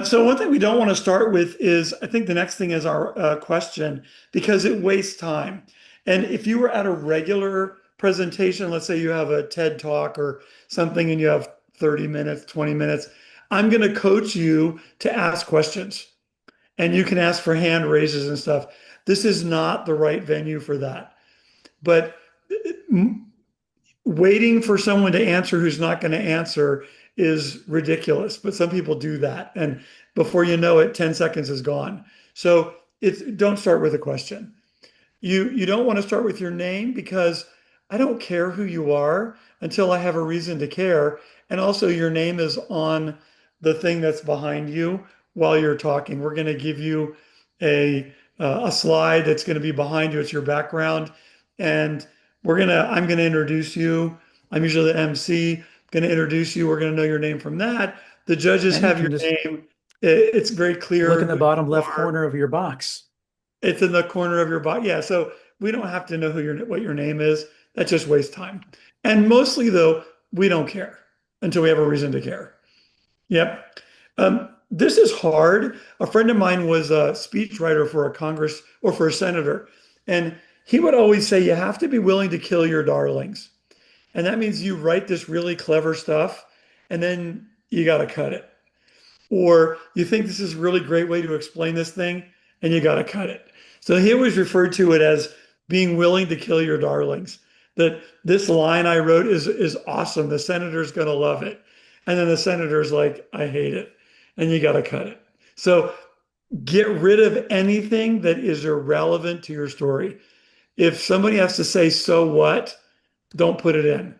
So one thing we don't want to start with is, I think the next thing is our question, because it wastes time. And if you were at a regular presentation, let's say you have a TED talk or something and you have 30 minutes, 20 minutes, I'm going to coach you to ask questions and you can ask for hand raises and stuff. This is not the right venue for that. But waiting for someone to answer who's not going to answer is ridiculous, but some people do that. And before you know it, 10 seconds is gone. So don't start with a question. You don't want to start with your name because I don't care who you are until I have a reason to care. And also your name is on the thing that's behind you while you're talking. We're going to give you a slide that's going to be behind you. It's your background. And I'm going to introduce you. I'm usually the MC, going to introduce you. We're going to know your name from that. The judges
And you
have
can
your
just
name. It's very
look
clear
in the
who
bottom
you
left
are.
corner of your box.
It's in the corner of your body. Yeah, so we don't have to know what your name is. That just wastes time. And mostly though, we don't care until we have a reason to care. Yep. This is hard. A friend of mine was a speechwriter for a Congress or for a senator, and he would always say, you have to be willing to kill your darlings. And that means you write this really clever stuff and then you got to cut it. Or you think this is a really great way to explain this thing and you got to cut it. So he always referred to it as being willing to kill your darlings. That this line I wrote is awesome. The senator's going to love it. And then the senator's like, I hate it. And you got to cut it. So get rid of anything that is irrelevant to your story. If somebody has to say, so what? Don't put it in.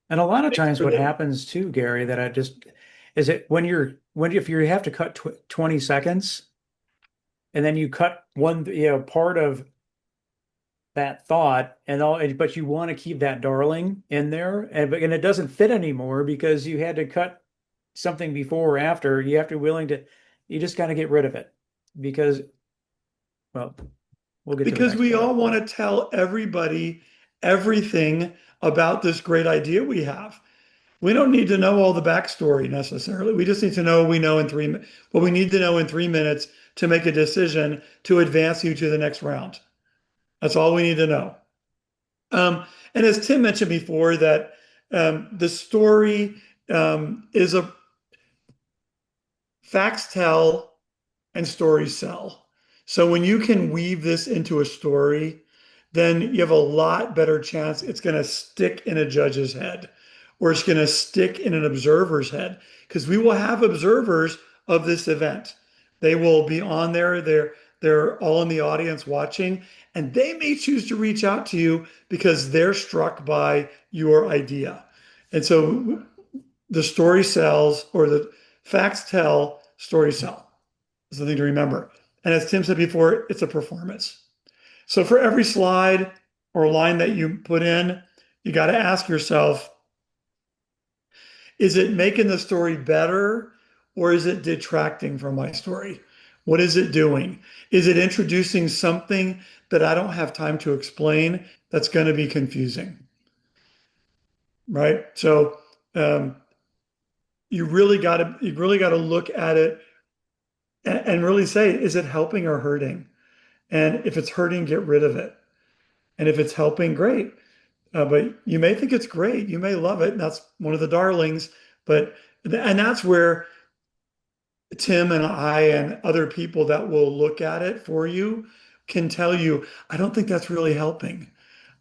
And a lot of
Make
times
sure
what
that
happens too, Gary, that I just is it when if you have to cut 20 seconds and then you cut one, part of that thought and all, but you want to keep that darling in there and it doesn't fit anymore because you had to cut something before or after. You have to be willing to, you just got to get rid of it because, well, we'll get to the
because
next
we
part.
all want to tell everybody everything about this great idea we have. We don't need to know all the backstory necessarily. We just need to know we know in what we need to know in 3 minutes to make a decision to advance you to the next round. That's all we need to know. And as Tim mentioned before, that the story is a facts tell and stories sell. So when you can weave this into a story, then you have a lot better chance it's going to stick in a judge's head or it's going to stick in an observer's head because we will have observers of this event. They will be on there. They're all in the audience watching, and they may choose to reach out to you because they're struck by your idea. And so the story sells, or the facts tell, story sell. Is the thing to remember. And as Tim said before, it's a performance. So for every slide or line that you put in, you got to ask yourself, is it making the story better or is it detracting from my story? What is it doing? Is it introducing something that I don't have time to explain that's going to be confusing? Right? So you really got to look at it and really say, is it helping or hurting? And if it's hurting, get rid of it. And if it's helping, great. But you may think it's great. You may love it. And that's one of the darlings. And that's where Tim and I and other people that will look at it for you can tell you, I don't think that's really helping.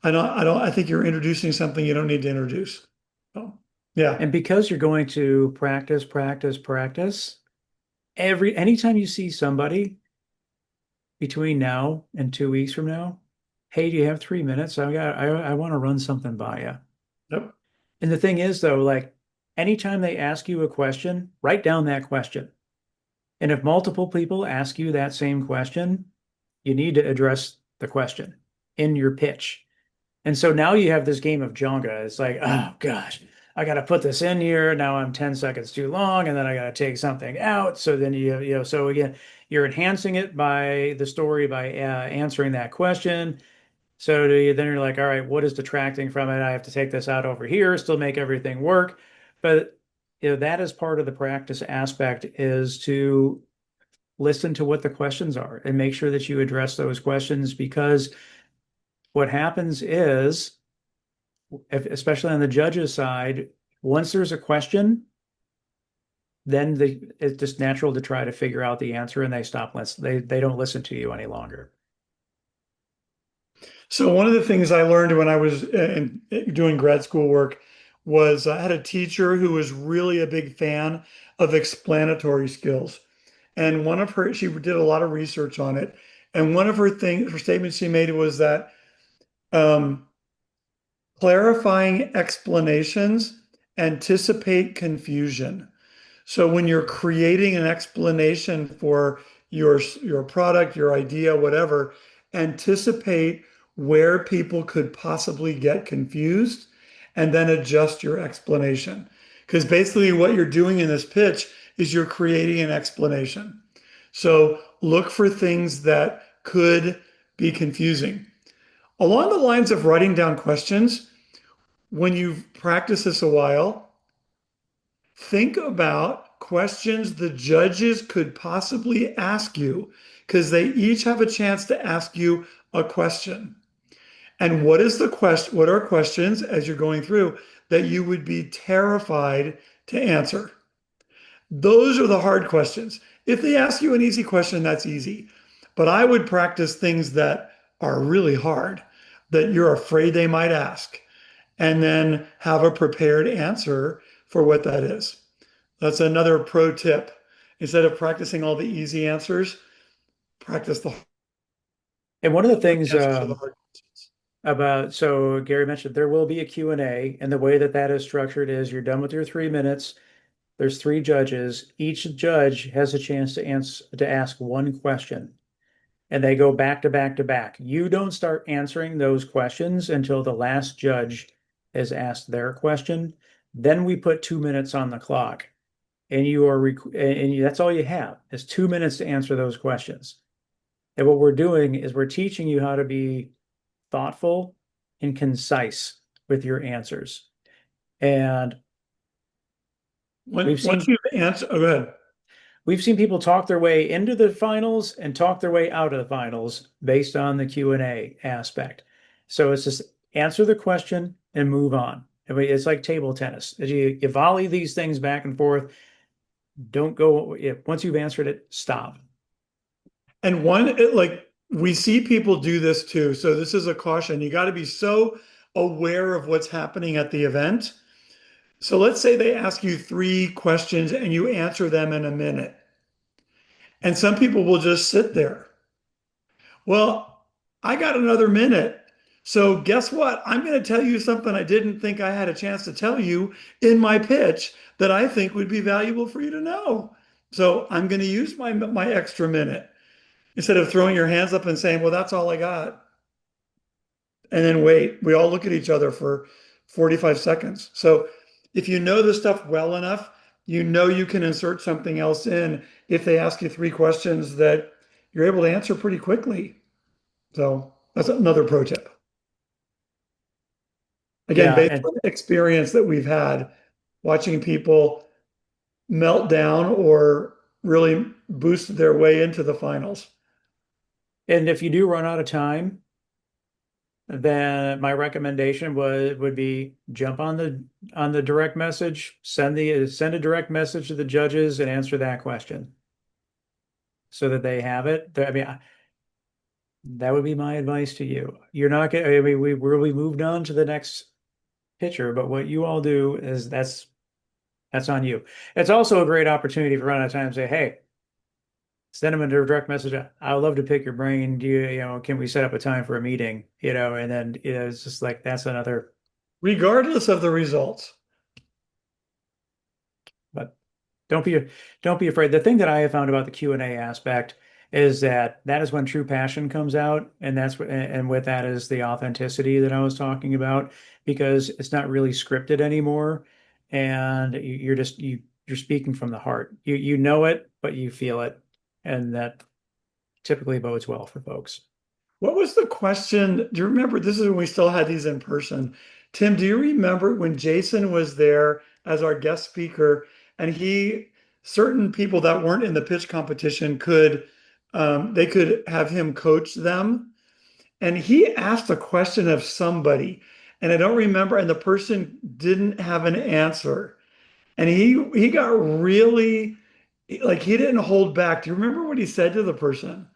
I think you're introducing something you don't need to introduce. So, yeah.
And because you're going to practice, practice, practice, anytime you see somebody between now and 2 weeks from now, hey, do you have 3 minutes? I want to run something by you.
Yep.
And the thing is, though, like anytime they ask you a question, write down that question. And if multiple people ask you that same question, you need to address the question in your pitch. And so now you have this game of Jenga. It's like, oh gosh, I got to put this in here. Now I'm 10 seconds too long, and then I got to take something out. So then so again, you're enhancing it by the story by answering that question. So then you're like, all right, what is detracting from it? I have to take this out over here, still make everything work. But that is part of the practice aspect is to listen to what the questions are and make sure that you address those questions because what happens is, especially on the judge's side, once there's a question, then it's just natural to try to figure out the answer and they stop listening. They don't listen to you any longer.
So one of the things I learned when I was doing grad school work was I had a teacher who was really a big fan of explanatory skills. And she did a lot of research on it. And one of her statements she made was that um, clarifying explanations anticipate confusion. So when you're creating an explanation for your product, your idea, whatever, anticipate where people could possibly get confused and then adjust your explanation. Because basically what you're doing in this pitch is you're creating an explanation. So look for things that could be confusing. Along the lines of writing down questions, when you've practiced this a while, think about questions the judges could possibly ask you because they each have a chance to ask you a question. And what is the question? What are questions as you're going through that you would be terrified to answer? Those are the hard questions. If they ask you an easy question, that's easy. But I would practice things that are really hard, that you're afraid they might ask, and then have a prepared answer for what that is. That's another pro tip. Instead of practicing all the easy answers, practice
And one of the
the
things
answers to the hard questions.
so Gary mentioned there will be a Q&A, and the way that that is structured is you're done with your 3 minutes. There's three judges. Each judge has a chance to ask one question, and they go back to back to back. You don't start answering those questions until the last judge has asked their question. Then we put 2 minutes on the clock, and that's all you have is 2 minutes to answer those questions. And what we're doing is we're teaching you how to be thoughtful and concise with your answers. And we've
Once
seen
you've answered, oh, go ahead.
we've seen people talk their way into the finals and talk their way out of the finals based on the Q&A aspect. So it's just answer the question and move on. I mean, it's like table tennis. You volley these things back and forth. Don't go, once you've answered it, stop.
And like we see people do this too. So this is a caution. You got to be so aware of what's happening at the event. So let's say they ask you three questions and you answer them in a minute. And some people will just sit there. Well, I got another minute. So guess what? I'm going to tell you something I didn't think I had a chance to tell you in my pitch that I think would be valuable for you to know. So I'm going to use my extra minute instead of throwing your hands up and saying, "Well, that's all I got." And then wait. We all look at each other for 45 seconds. So if you know this stuff well enough, you know you can insert something else in if they ask you three questions that you're able to answer pretty quickly. So that's another pro tip. Again,
Yeah,
based
and
on experience that we've had watching people melt down or really boost their way into the finals.
and if you do run out of time, then my recommendation would be jump on the direct message, send a direct message to the judges and answer that question so that they have it. I mean, that would be my advice to you. You're not gonna, I mean, we moved on to the next pitcher, but what you all do is that's on you. It's also a great opportunity if you run out of time to say, hey, send them a direct message. I would love to pick your brain. Can we set up a time for a meeting? And then it's just like that's another.
Regardless of the results.
But don't be don't be afraid. The thing that I have found about the Q&A aspect is that is when true passion comes out, and with that is the authenticity that I was talking about, because it's not really scripted anymore, and you're speaking from the heart. You know it, but you feel it, and that typically bodes well for folks.
What was the question? Do you remember? This is when we still had these in person. Tim, do you remember when Jason was there as our guest speaker and certain people that weren't in the pitch competition they could have him coach them? And he asked a question of somebody, and I don't remember, and the person didn't have an answer. And he got really like he didn't hold back. Do you remember what he said to the person?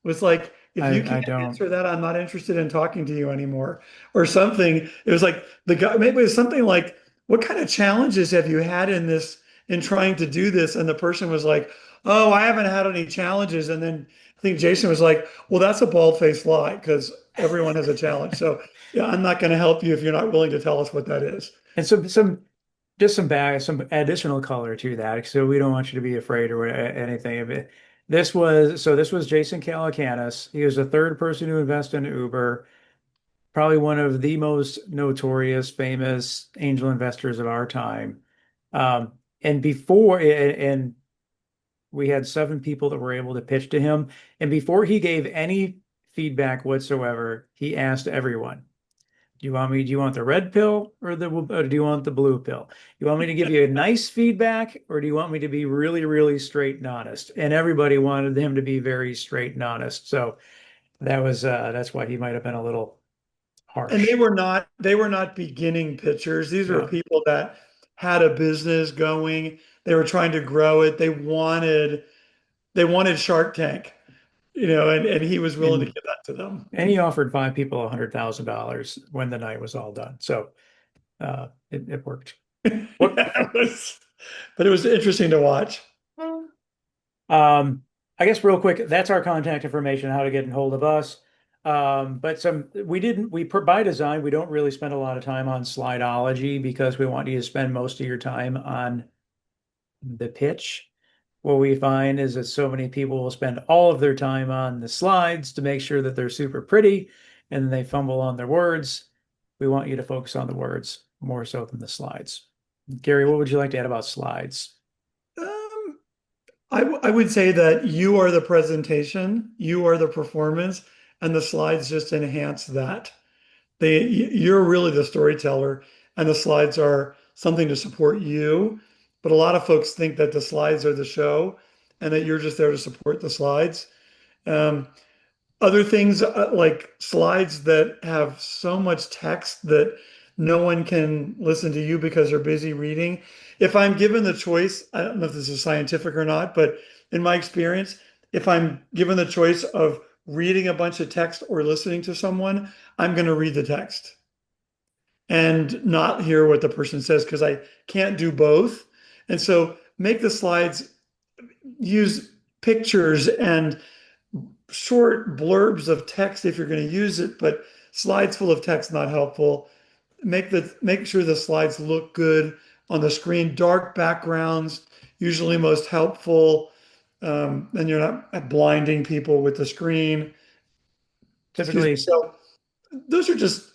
Was like, if you
I
can't
don't.
answer that, I'm not interested in talking to you anymore, or something. It was like the guy, maybe it was something like, what kind of challenges have you had in trying to do this? And the person was like, oh, I haven't had any challenges. And then I think Jason was like, well, that's a bald-faced lie because everyone has a challenge. So yeah, I'm not going to help you if you're not willing to tell us what that is.
And some additional color to that, so we don't want you to be afraid or anything of it. This was Jason Calacanis. He was the third person to invest in Uber, probably one of the most notorious, famous angel investors of our time. And we had 7 people that were able to pitch to him. And before he gave any feedback whatsoever, he asked everyone, do you want the red pill or do you want the blue pill? You want me to give you a nice feedback or do you want me to be really, really straight and honest? And everybody wanted him to be very straight and honest. So that's why he might have been a little
And
harsh.
they were not beginning pitchers. These were
Yeah.
people that had a business going. They were trying to grow it. They wanted Shark Tank, and he was willing to
And
give that to them.
he offered five people $100,000 when the night was all done. So it worked. What
Yeah, but it was interesting to watch.
um I guess real quick, that's our contact information, how to get in hold of us. But by design, we don't really spend a lot of time on slideology because we want you to spend most of your time on the pitch. What we find is that so many people will spend all of their time on the slides to make sure that they're super pretty and then they fumble on their words. We want you to focus on the words more so than the slides. Gary, what would you like to add about slides?
Um, I would say that you are the presentation, you are the performance, and the slides just enhance that. You're really the storyteller, and the slides are something to support you. But a lot of folks think that the slides are the show, and that you're just there to support the slides. Um, Other things like slides that have so much text that no one can listen to you because they're busy reading. If I'm given the choice, I don't know if this is scientific or not, but in my experience, if I'm given the choice of reading a bunch of text or listening to someone, I'm going to read the text and not hear what the person says because I can't do both. And so make the slides use pictures and short blurbs of text if you're going to use it, but slides full of text not helpful. Make sure the slides look good on the screen. Dark backgrounds usually most helpful, and you're not blinding people with the screen. Excuse me.
Typically,
So those are just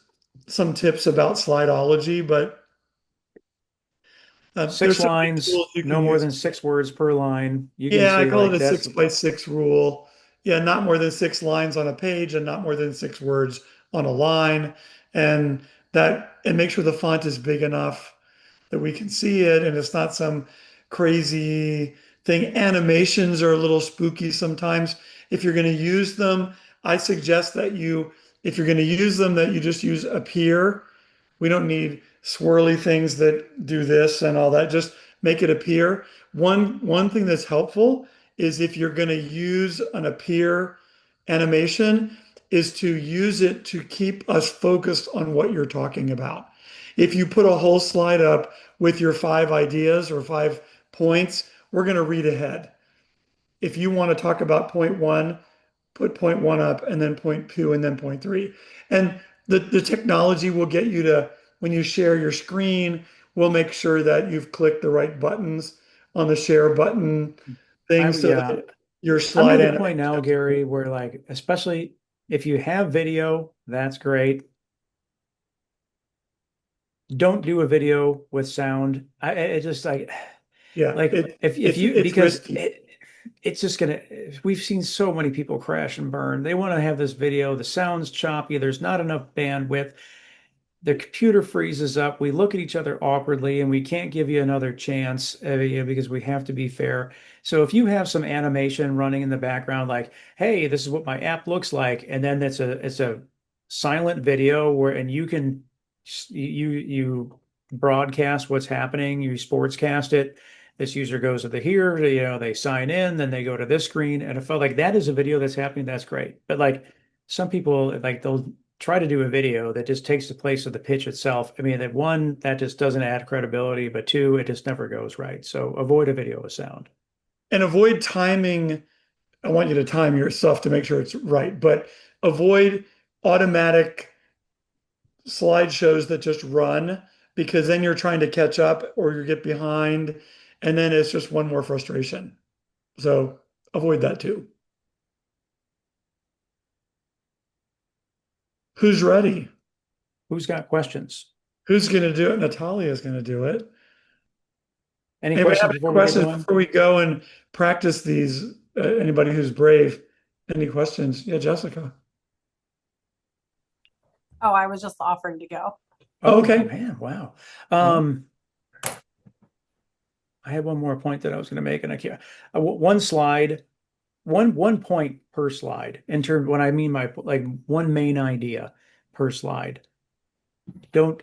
some tips about slideology, but
six
there's so many
lines,
tools you can
no more
use.
than 6 words per line. You can
Yeah, I
see
call it
like
a
that's
6 by 6 rule. Yeah, not more than 6 lines on a page and not more than 6 words on a line. And make sure the font is big enough that we can see it and it's not some crazy thing. Animations are a little spooky sometimes. If you're going to use them, I suggest if you're going to use them, that you just use appear. We don't need swirly things that do this and all that. Just make it appear. One thing that's helpful is if you're going to use an appear animation, is to use it to keep us focused on what you're talking about. If you put a whole slide up with your 5 ideas or 5 points, we're going to read ahead. If you want to talk about point one, put point one up and then point two and then point three. And the technology will get you to, when you share your screen, we'll make sure that you've clicked the right buttons on the share button
I
thing
would,
so
yeah.
that your
I'm
slide
to the point now,
animations.
Gary, where like, especially if you have video, that's great. Don't do a video with sound. It just
Yeah,
like if you
it's
because
risky.
it's just gonna. We've seen so many people crash and burn. They want to have this video. The sound's choppy. There's not enough bandwidth. The computer freezes up. We look at each other awkwardly, and we can't give you another chance because we have to be fair. So if you have some animation running in the background, like, "Hey, this is what my app looks like," and then it's a silent video where and you broadcast what's happening, you sportscast it. This user goes to here, they sign in, then they go to this screen, and it felt like that is a video that's happening. That's great, but like some people, like they'll try to do a video that just takes the place of the pitch itself. I mean, that one, that just doesn't add credibility, but two, it just never goes right. So avoid a video with sound.
And avoid timing. I want you to time yourself to make sure it's right, but avoid automatic slideshows that just run because then you're trying to catch up or you get behind, and then it's just one more frustration. So avoid that too. Who's ready?
Who's got questions?
Who's going to do it? Natalia is going to do it.
Any
Anybody have
questions
any
before we get
questions
going?
before we go and practice these? Anybody who's brave? Any questions? Yeah, Jessica.
Oh, I was just offering to go.
Oh,
Oh
okay.
man, wow.
Well,
I had one more point that I was going to make, and I can't. One slide, one point per slide. In terms, when I mean my like one main idea, per slide. Don't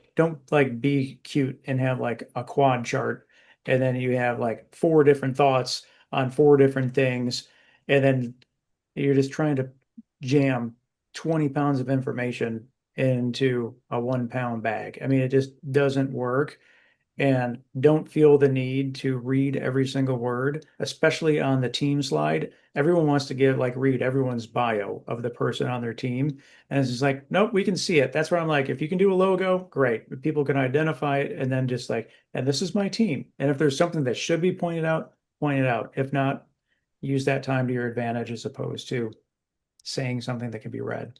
like be cute and have like a quad chart and then you have like four different thoughts on four different things and then you're just trying to jam 20 pounds of information into a 1 pound bag. I mean, it just doesn't work. And don't feel the need to read every single word, especially on the team slide. Everyone wants to read everyone's bio of the person on their team. And it's just like, nope, we can see it. That's where I'm like, if you can do a logo, great. People can identify it and then just like, and this is my team. And if there's something that should be pointed out, point it out. If not, use that time to your advantage as opposed to saying something that can be read.